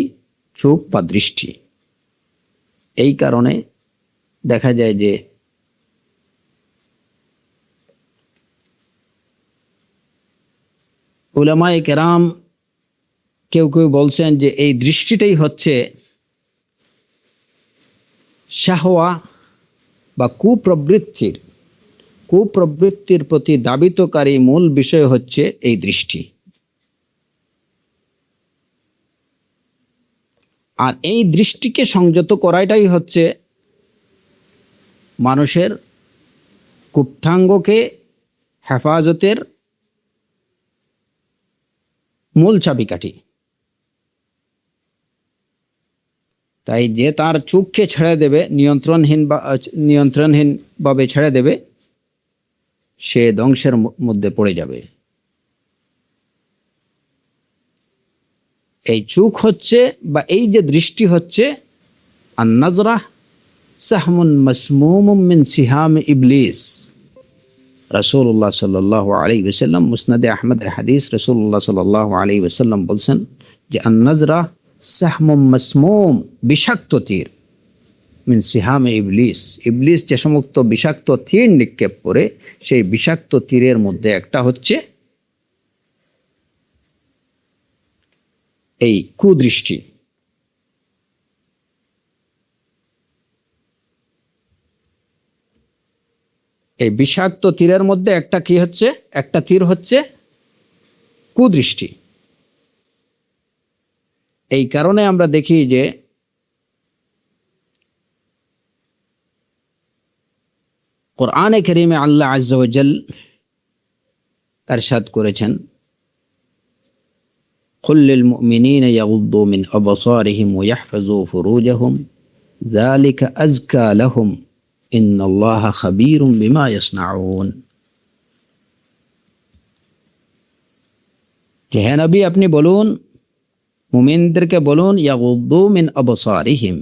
চোখ বা দৃষ্টি। এই কারণে দেখা যায় যে উলামায়ে কেরাম কেউ কেউ বলছেন যে এই দৃষ্টিটাই হচ্ছে শাহওয়া বা কুপ্রবৃত্তির প্রতি দাবিতকারী মূল বিষয় হচ্ছে এই দৃষ্টি। আর এই দৃষ্টিকে সংযত করাটাই হচ্ছে মানুষের গুপ্তাঙ্গকে হেফাজতের মূল চাবিকাঠি। তাই যে তার চোখকে ছেড়ে দেবে, নিয়ন্ত্রণহীনভাবে ছেড়ে দেবে, সে ধ্বংসের মধ্যে পড়ে যাবে। এই চোখ হচ্ছে বা এই যে দৃষ্টি হচ্ছে আন-নাজরা সাহমুন মাসমুমুম মিন সিহাম ইবলিস। রাসূলুল্লাহ সাল্লাল্লাহু আলাইহি ওয়াসাল্লাম, মুসনাদে আহমদের হাদিস, রাসূলুল্লাহ সাল্লাল্লাহু আলাইহি ওয়াসাল্লাম বলছেন যে আন-নাজরা সাহমুম মাসমুম, বিষাক্ত তীর, মিন সিহাম ইবলিস, ইবলিস যে সমস্ত বিষাক্ত তীর নিক্ষেপ করে, সেই বিষাক্ত তীরের মধ্যে একটা হচ্ছে এই কুদৃষ্টি। এই বিষাক্ত তীরের মধ্যে একটা কি হচ্ছে, একটা তীর হচ্ছে কুদৃষ্টি। এই কারণে আমরা দেখি যে কোরআনে কারীমে আল্লাহ আযজা ওয়া জাল ইরশাদ করেছেন, কুল লিল মুমিনিনা ইয়াগুদ্দু মিন আবসারিহিম ওয়া ইয়াহফাযু ফুরুজাহুম যালিকা আযকা লাহুম ইন্নাল্লাহা খাবীরুম বিমা ইয়াসনাউন। যে হে নবী, আপনি বলুন, মুমিনদেরকে বলুন, ইয়াগুদ্দু মিন আবসারিহিম,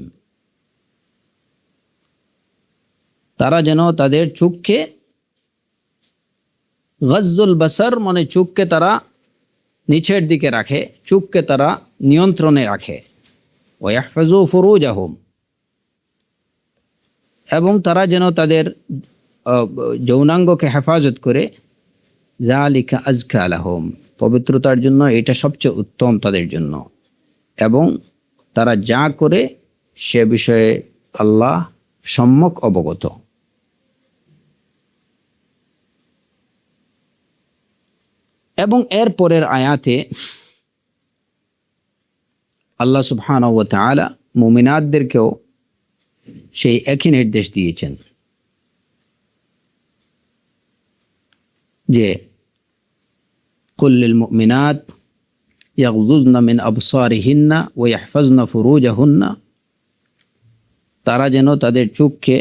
তারা যেন তাদের চোখকে, গজ্জুল বাসার মানে চোখকে তারা নিচের দিকে রাখে, চোখকে তারা নিয়ন্ত্রণে রাখে। ওয়া ইয়াহফাযু ফুরুজাহুম, এবং তারা যেন তাদের যৌনাঙ্গকে হেফাজত করে। যালিকা আযকা লাহুম, পবিত্রতার জন্য এটা সবচেয়ে উত্তম তাদের জন্য। এবং তারা যা করে সে বিষয়ে আল্লাহ সম্যক অবগত। এবং এর পরের আয়াতে আল্লাহ সুবহানাহু ওয়া তাআলা মুমিনাতদেরকেও সেই একই নির্দেশ দিয়েছেন যে কুল লিল মুমিনাত ইয়াগযুযনা মিন আবসারিহিন্না ওয়া ইয়াহফাযনা ফুরুজাহুন্না, তারা যেন তাদের চোখকে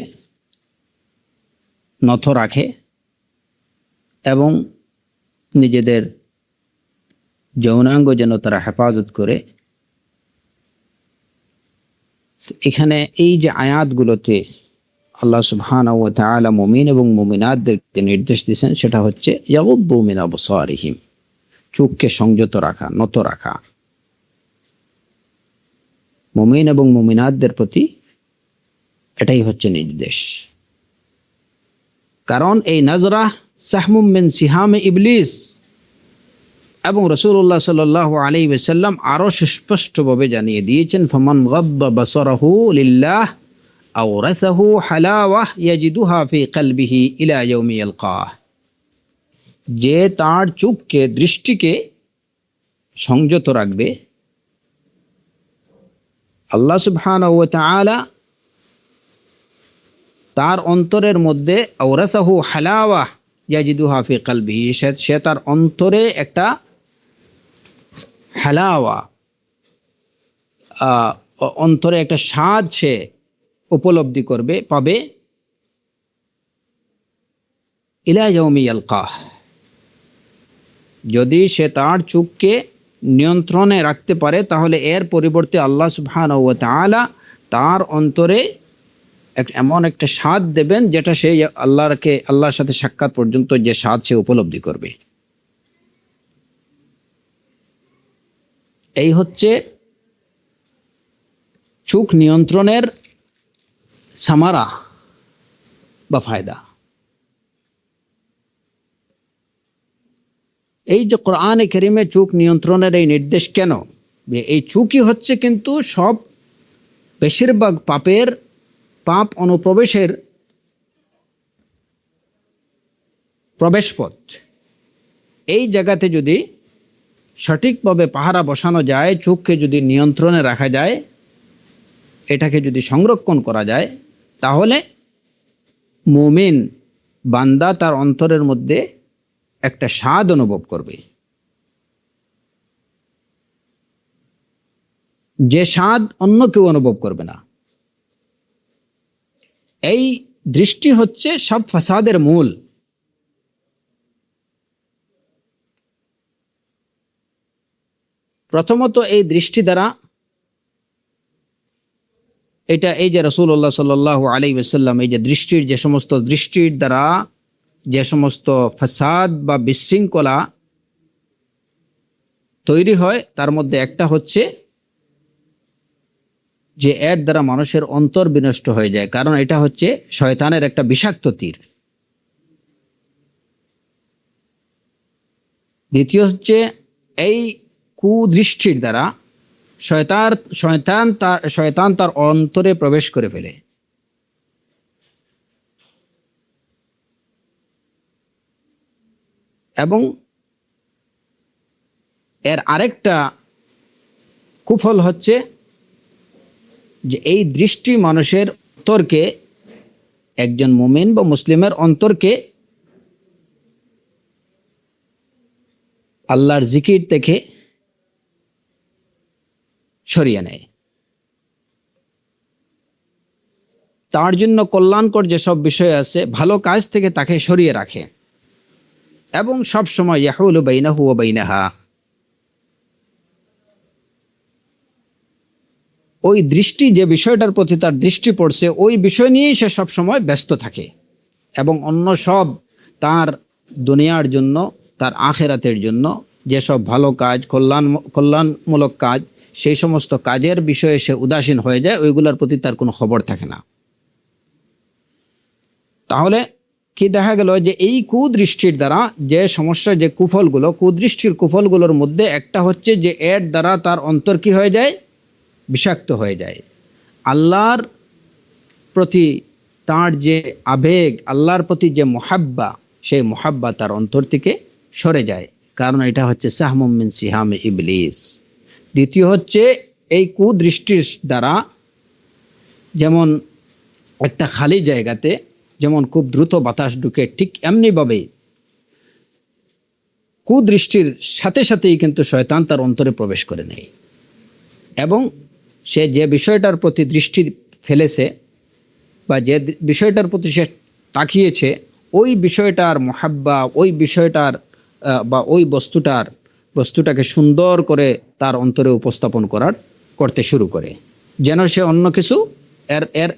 নত রাখে এবং নিজেদের যৌনাঙ্গ যেন তারা হেফাজত করে। এখানে এই যে আয়াতগুলোতে আল্লাহ সুবহানাহু ওয়া তাআলা মুমিন এবং মুমিনাতদেরকে নির্দেশ দিয়েছেন, সেটা হচ্ছে ইয়াগুদ্দু মিন আবসারিহিম, চোখকে সংযত রাখা, নত রাখা। মুমিন এবং মুমিনাতদের প্রতি এটাই হচ্ছে নির্দেশ। কারণ এই নাজরা সাহমুম মিন সিহাম ইবলিস, এবং রাসূলুল্লাহ সাল্লাল্লাহু আলাইহি ওয়াসাল্লাম আরো সুস্পষ্টভাবে জানিয়ে দিয়েছেন, ফামান গাদ্দা বাসারাহু লিল্লাহ আওরাসাহু হালাওয়াহ ইয়াজিদুহা ফি কলবিহি ইলা ইয়াউমি ইয়ালকাহ। যে তার চোখকে, দৃষ্টিকে সংযত রাখবে, আল্লাহ সুবহানাহু ওয়া তাআলা তার অন্তরের মধ্যে আওরাসাহু হালাওয়াহ ইয়াজিদুহা ফি কলবিহি, সে তার অন্তরে একটা হালাওয়া, অন্তরে একটা স্বাদ সে উপলব্ধি করবে, পাবে, ইলা ইয়াউমি ইয়ালকাহ। যদি সে তার চোখকে নিয়ন্ত্রণে রাখতে পারে তাহলে এর পরিবর্তে আল্লাহ সুবহানাহু ওয়া তাআলা তার অন্তরে এমন একটা স্বাদ দেবেন যেটা সে আল্লাহর সাথে সাক্ষাৎ পর্যন্ত যে স্বাদ সে উপলব্ধি করবে। এই হচ্ছে চোখ নিয়ন্ত্রণের সামারা বা ফায়দা। এই যে কোরআনে কারীমে চোখ নিয়ন্ত্রণের এই নির্দেশ কেন? এই চোখই হচ্ছে কিন্তু সব বেশিরভাগ পাপ অনুপ্রবেশের প্রবেশপথ। এই জায়গাতে যদি সঠিকভাবে পাহারা বসানো যায়, চোখকে যদি নিয়ন্ত্রণে রাখা যায়, এটাকে যদি সংরক্ষণ করা যায়, তাহলে মুমিন বান্দা তার অন্তরের মধ্যে একটা স্বাদ অনুভব করবে, যে স্বাদ অন্য কেউ অনুভব করবে না। এই দৃষ্টি হচ্ছে সব ফাসাদের মূল। প্রথমত এই দৃষ্টি দ্বারা, এই যে রাসূলুল্লাহ সাল্লাল্লাহু আলাইহি ওয়াসাল্লাম এই যে দৃষ্টির দ্বারা যে সমস্ত ফাসাদ বা বিশৃঙ্খলা তৈরি হয়, তার মধ্যে একটা হচ্ছে যে এর দ্বারা মানুষের অন্তর বিনষ্ট হয়ে যায়, কারণ এটা হচ্ছে শয়তানের একটা বিষাক্ত তীর। দ্বিতীয় হচ্ছে এই কুদৃষ্টির দ্বারা শয়তান তার অন্তরে প্রবেশ করে ফেলে। এবং এর আরেকটা কুফল হচ্ছে যে এই দৃষ্টি মানুষের অন্তরকে, একজন মুমিন বা মুসলিমের অন্তরকে আল্লাহর জিকির থেকে সরিয়ে নেয়। তার জন্য কল্যাণকর যেসব বিষয় আছে, ভালো কাজ থেকে তাকে সরিয়ে রাখে, এবং সব সময় ইয়াহুলু বাইনাহু ওয়া বাইনাহা, ওই দৃষ্টি, যে বিষয়টার প্রতি তার দৃষ্টি পড়ছে ওই বিষয় নিয়েই সে সব সময় ব্যস্ত থাকে, এবং অন্য সব তার দুনিয়ার জন্য, তার আখিরাতের জন্য যেসব ভালো কাজ, কল্যাণমূলক কাজ, সেই সমস্ত কাজের বিষয়ে সে উদাসীন হয়ে যায়, ওইগুলোর প্রতি তার কোনো খবর থাকে না। তাহলে কি দেখা গেল যে এই কুদৃষ্টির দ্বারা যে সমস্যা, যে কুদৃষ্টির কুফলগুলোর মধ্যে একটা হচ্ছে যে এর দ্বারা তার অন্তর কি হয়ে যায়? বিষাক্ত হয়ে যায়। আল্লাহর প্রতি তার যে আবেগ, আল্লাহর প্রতি যে মুহাব্বা, সেই মুহাব্বা তার অন্তর থেকে সরে যায়, কারণ এটা হচ্ছে সাহমুম মিন সিহামে ইবলিস। দ্বিতীয় হচ্ছে এই কুদৃষ্টির দ্বারা, যেমন একটা খালি জায়গাতে যেমন খুব দ্রুত বাতাস ঢুকে, ঠিক এমনিভাবেই কুদৃষ্টির সাথে সাথেই কিন্তু শয়তান তার অন্তরে প্রবেশ করে নেয়, এবং সে যে বিষয়টার প্রতি দৃষ্টি ফেলেছে বা যে বিষয়টার প্রতি সে তাকিয়েছে, ওই বিষয়টার মুহাব্বা, ওই বিষয়টার বা ওই বস্তুটাকে সুন্দর করে তার অন্তরে উপস্থাপন করতে শুরু করে, যেন সে অন্য কিছু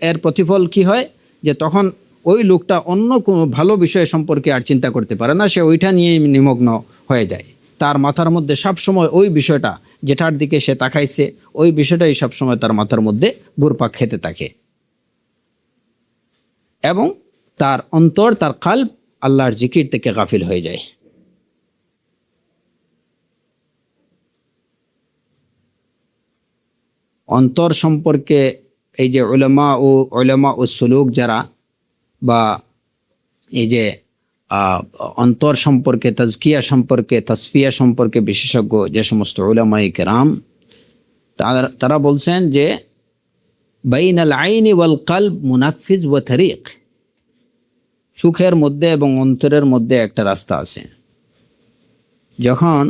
এর প্রতিফল কি হয়, যে তখন ওই লোকটা অন্য কোনো ভালো বিষয় সম্পর্কে আর চিন্তা করতে পারে না, সে ওইটা নিয়েই নিমগ্ন হয়ে যায়। তার মাথার মধ্যে সবসময় ওই বিষয়টা, যেটার দিকে সে তাকাইছে, ওই বিষয়টাই সবসময় তার মাথার মধ্যে ঘুরপাক খেতে থাকে, এবং তার অন্তর, তার কাল্ব আল্লাহর জিকির থেকে গাফিল হয়ে যায়। অন্তর সম্পর্কে এই যে উলামা ও সুলুক যারা, বা এই যে অন্তর সম্পর্কে, তাজকিয়া সম্পর্কে, তাসফিয়া সম্পর্কে বিশেষজ্ঞ যে সমস্ত উলামায়ে কেরাম, তারা বলছেন যে বাইনাল আইনি ওয়াল কলব মুনাফিজ ওয়া তারিক, চোখের মধ্যে এবং অন্তরের মধ্যে একটা রাস্তা আছে। যখন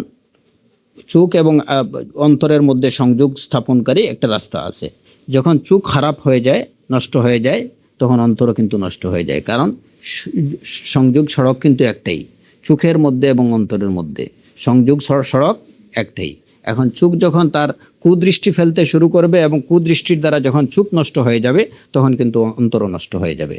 চোখ এবং অন্তরের মধ্যে সংযোগ স্থাপনকারী একটা রাস্তা আছে। যখন চোখ খারাপ হয়ে যায়, নষ্ট হয়ে যায়, তখন অন্তরও কিন্তু নষ্ট হয়ে যায়। কারণ সংযোগ সড়ক কিন্তু একটাই, চোখের মধ্যে এবং অন্তরের মধ্যে সংযোগ সড়ক একটাই। এখন চোখ যখন তার কুদৃষ্টি ফেলতে শুরু করবে এবং কুদৃষ্টির দ্বারা যখন চোখ নষ্ট হয়ে যাবে, তখন কিন্তু অন্তরও নষ্ট হয়ে যাবে।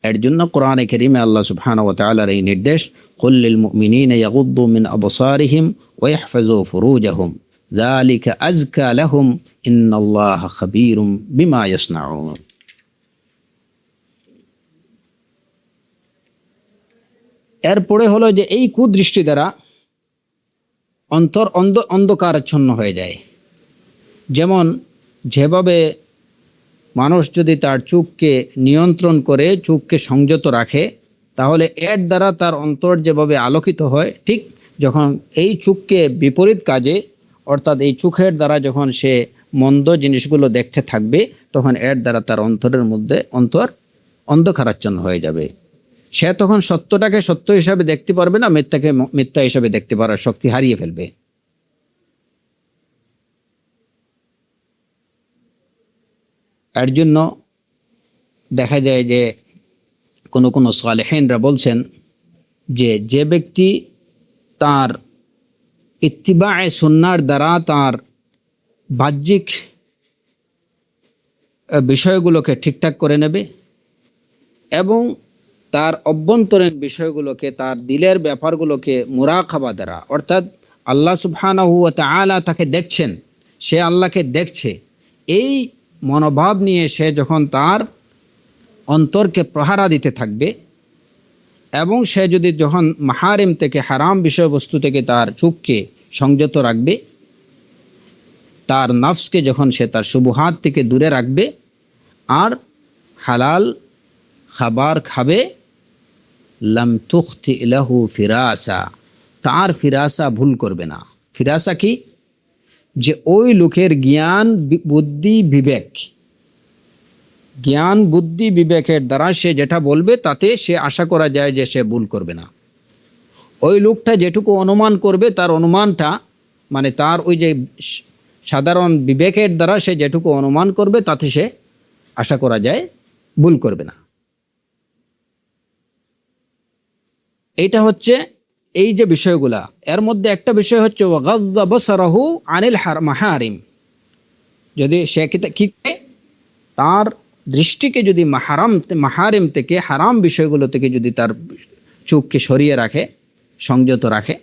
এর জন্য কোরআনে কারীমে আল্লাহ সুবহানাহু ওয়া তাআলার এই নির্দেশ, কুল লিল মুমিনিনা ইয়াগুদ্দু মিন আবসারিহিম ওয়া ইয়াহফাযু ফুরুজাহুম যালিকা আযকা লাহুম ইন্নাল্লাহা খাবীরুম বিমা ইয়াসনাউন। এরপরে হলো যে এই কুদৃষ্টি দ্বারা অন্তর অন্ধকারাচ্ছন্ন হয়ে যায়। যেভাবে মানুষ যদি তার চোখকে নিয়ন্ত্রণ করে, চোখকে সংযত রাখে, তাহলে এর দ্বারা তার অন্তর যেভাবে আলোকিত হয়, ঠিক যখন এই চোখকে বিপরীত কাজে, অর্থাৎ এই চোখের দ্বারা যখন সে মন্দ জিনিসগুলো দেখতে থাকবে, তখন এর দ্বারা তার অন্তরের মধ্যে অন্ধকারাচ্ছন্ন হয়ে যাবে। সে তখন সত্যটাকে সত্য হিসাবে দেখতে পারবে না, মিথ্যাকে মিথ্যা হিসাবে দেখতে পারার শক্তি হারিয়ে ফেলবে। এর জন্য দেখা যায় যে কোনো সালেহিনরা বলছেন যে ব্যক্তি তার ইত্তিবায়ে সুন্নাহর দ্বারা তার বাহ্যিক বিষয়গুলোকে ঠিকঠাক করে নেবে এবং তার অভ্যন্তরীণ বিষয়গুলোকে, তার দিলের ব্যাপারগুলোকে মুরাকাবা দ্বারা, অর্থাৎ আল্লাহ সুবহানাহু ওয়া তাআলা তাকে দেখছেন, সে আল্লাহকে দেখছে, এই মনোভাব নিয়ে সে যখন তার অন্তরকে প্রহারা দিতে থাকবে এবং সে যদি যখন মাহারিম থেকে, হারাম বিষয়বস্তু থেকে তার চোখকে সংযত রাখবে, তার নফসকে যখন সে তার শুবহাত থেকে দূরে রাখবে আর হালাল খাবার খাবে, লাম তুখতি লাহু ফিরাসা, তার ফিরাসা ভুল করবে না। ফিরাসা কি? যে ওই লোকের জ্ঞান বুদ্ধি বিবেকের দ্বারা সে যেটা বলবে, তাতে সে আশা করা যায় যে সে ভুল করবে না। ওই লোকটা যেটুকু অনুমান করবে, তার অনুমানটা মানে তার ওই যে সাধারণ বিবেকের দ্বারা সে যেটুকু অনুমান করবে, তাতে সে আশা করা যায় ভুল করবে না। এইটা হচ্ছে এই যে বিষয়গুলা। এর মধ্যে একটা বিষয় হচ্ছে ওয়াগাদ্দা বাসারাহু আনিল মাহারিম, যদি সে কি তার দৃষ্টিকে যদি মাহারিম থেকে, হারাম বিষয়গুলো থেকে যদি তার চোখকে সরিয়ে রাখে, সংযত রাখে,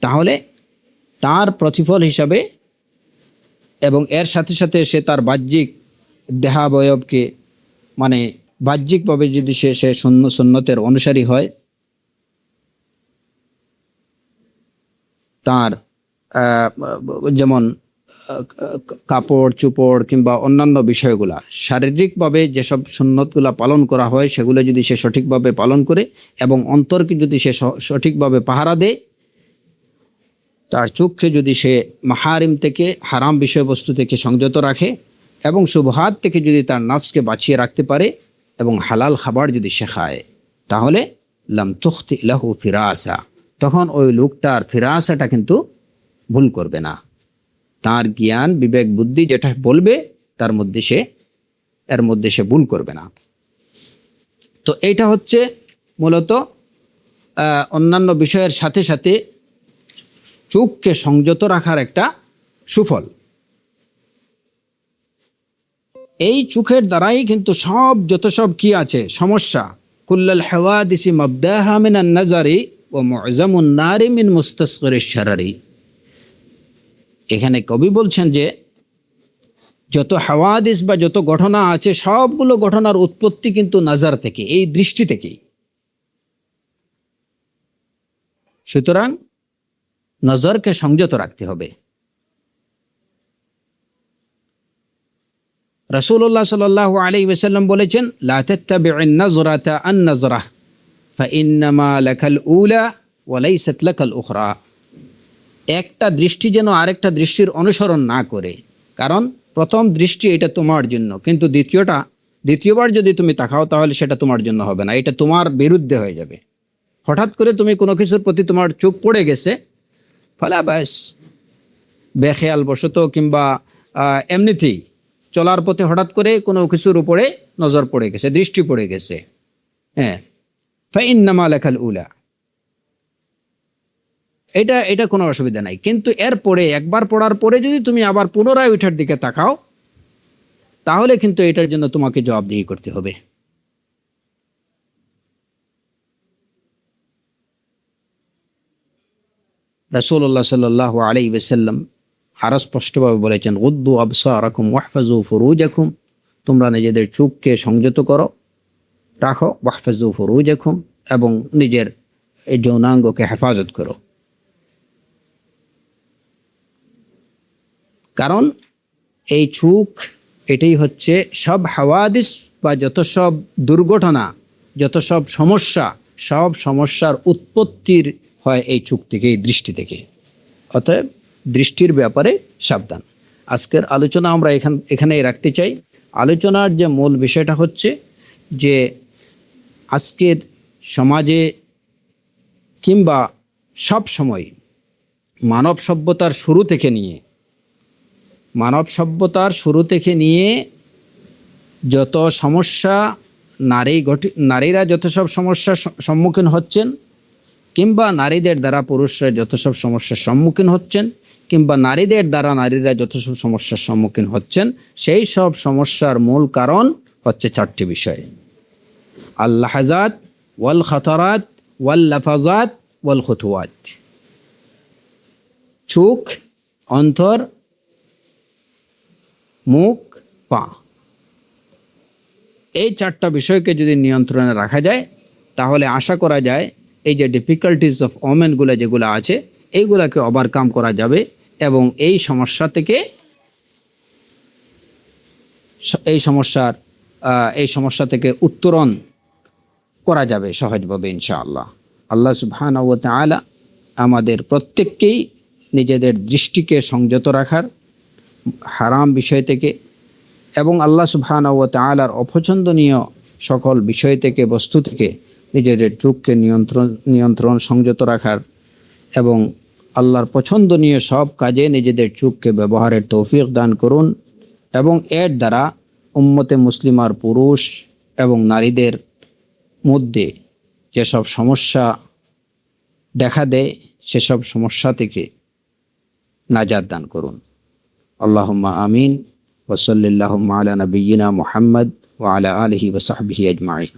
তাহলে তার প্রতিফল হিসাবে এবং এর সাথে সাথে সে তার বাহ্যিক দেহাবয়বকে, মানে বাহ্যিকভাবে যদি সে সুন্নতের অনুসারী হয়, তার যেমন কাপড় চোপড় কিংবা অন্যান্য বিষয়গুলা, শারীরিকভাবে যেসব সুন্নতগুলা পালন করা হয়, সেগুলো যদি সে সঠিকভাবে পালন করে এবং অন্তরকে যদি সে সঠিকভাবে পাহারা দেয়, তার চোখকে যদি সে মাহারিম থেকে, হারাম বিষয়বস্তু থেকে সংযত রাখে এবং শুবহাত থেকে যদি তার নফসকে বাঁচিয়ে রাখতে পারে এবং হালাল খাবার যদি সে খায়, তাহলে লাম তুখতি লাহু ফিরাসা, তখন ওই লোকটার ফিরাসাটা কিন্তু ভুল করবে না। তার জ্ঞান বিবেক বুদ্ধি যেটা বলবে, এর মধ্যে সে ভুল করবে না। তো এইটা হচ্ছে মূলত অন্যান্য বিষয়ের সাথে সাথে চোখকে সংযত রাখার একটা সুফল। এই চোখের দ্বারাই কিন্তু যত সব কি আছে সমস্যা, কুল্লাল হাওয়াদিসি মাবদাহা মিনান নাজারি ওয়া মু'জামুন নারি মিন মুস্তাসগিরিশ শারারি। এখানে কবি বলছেন যে যত হাওয়াদিস বা যত ঘটনা আছে, সবগুলো ঘটনার উৎপত্তি কিন্তু নাজার থেকে, এই দৃষ্টি থেকেই। সুতরাং নজরকে সংযত রাখতে হবে। রাসূলুল্লাহ সাল্লাল্লাহু আলাইহি ওয়াসাল্লাম বলেছেন, লা তাত্তাবি'ন নাজরাতা আন নাজরাহ ফাইন্নামা লাকাল উলা ওয়া লাইসাত লাকাল উখরা। একটা দৃষ্টি যেন আরেকটা দৃষ্টির অনুসরণ না করে, কারণ প্রথম দৃষ্টি এটা তোমার জন্য, কিন্তু দ্বিতীয়বার যদি তুমি তাকাও তাহলে সেটা তোমার জন্য হবে না, এটা তোমার বিরুদ্ধে হয়ে যাবে। হঠাৎ করে তুমি কোনো কিছুর প্রতি তোমার চোখ পড়ে গেছে, ফলে ব্যাস বেখেয়াল বশত কিংবা এমনিতেই চলার পথে হঠাৎ করে কোনো কিছুর উপরে নজর পড়ে গেছে, দৃষ্টি পড়ে গেছে, হ্যাঁ, ফাইন্নামা লাকাল উলা, এটা কোনো অসুবিধা নাই। কিন্তু এরপরে একবার পড়ার পরে যদি তুমি আবার পুনরায় ওইটার দিকে তাকাও তাহলে কিন্তু এটার জন্য তোমাকে জবাবদিহি করতে হবে। রাসূলুল্লাহ সাল্লাল্লাহু আলাইহি ওয়াসাল্লাম আরো স্পষ্টভাবে বলেছেন, গুদ্দু আবসারাকুম ওয়াহফাজু ফুরুজাকুম, তোমরা নিজেদের চোখকে সংযত করো, রাখো, ওয়াহফাজু ফুরুজাকুম, এবং নিজের এই যৌনাঙ্গকে হেফাজত করো। কারণ এই চোখ এটাই হচ্ছে সব হাওয়াদিস বা যত সব দুর্ঘটনা, যত সব সমস্যা, সব সমস্যার উৎপত্তির হয় এই চোখ থেকে, এই দৃষ্টি থেকে। অতএব দৃষ্টির ব্যাপারে সাবধান। আজকের আলোচনা আমরা এখানেই রাখতে চাই। আলোচনার যে মূল বিষয়টা হচ্ছে যে আজকের সমাজে কিংবা সব সময় মানব সভ্যতার শুরু থেকে নিয়ে যত সমস্যা নারীরা যত সব সমস্যার সম্মুখীন হচ্ছেন, কিংবা নারীদের দ্বারা পুরুষরা যত সব সমস্যার সম্মুখীন হচ্ছেন, কিংবা নারীদের দ্বারা নারীরা যত সব সমস্যার সম্মুখীন হচ্ছেন, সেই সব সমস্যার মূল কারণ হচ্ছে চারটি বিষয়: আল লাহাজাত ওয়াল খাতারাত ওয়াল লাফাজাত ওয়াল খুতুয়াত। চোখ, অন্তর, মুখ, পা, এই চারটা বিষয়কে যদি নিয়ন্ত্রণে রাখা যায় তাহলে আশা করা যায় এই যে ডিফিকাল্টিস অফ ওমেনগুলো যেগুলো আছে এইগুলাকে ওভারকাম করা যাবে এবং এই সমস্যা থেকে উত্তরণ করা যাবে সহজভাবে ইনশাআল্লাহ। আল্লাহ সুবহানাহু ওয়া তাআলা আমাদের প্রত্যেককেই নিজেদের দৃষ্টিকে সংযত রাখার হারাম বিষয় থেকে এবং আল্লাহ সুবহানাহু ওয়া তাআলার অপছন্দনীয় সকল বিষয় থেকে, বস্তু থেকে নিজেদের চোখকে নিয়ন্ত্রণ সংযত রাখার এবং আল্লাহর পছন্দনীয় সব কাজে নিজেদের চোখকে ব্যবহারের তৌফিক দান করুন এবং এর দ্বারা উম্মতে মুসলিমার পুরুষ এবং নারীদের মধ্যে যেসব সমস্যা দেখা দেয় সেসব সমস্যা থেকে নাজাত দান করুন। আল্লাহুম্মা আমিন। ওয়া সাল্লাল্লাহু আলা নাবিয়্যিনা মুহাম্মদ ওয়া আলা আলিহি ওয়া সাহবিহি আজমাইন।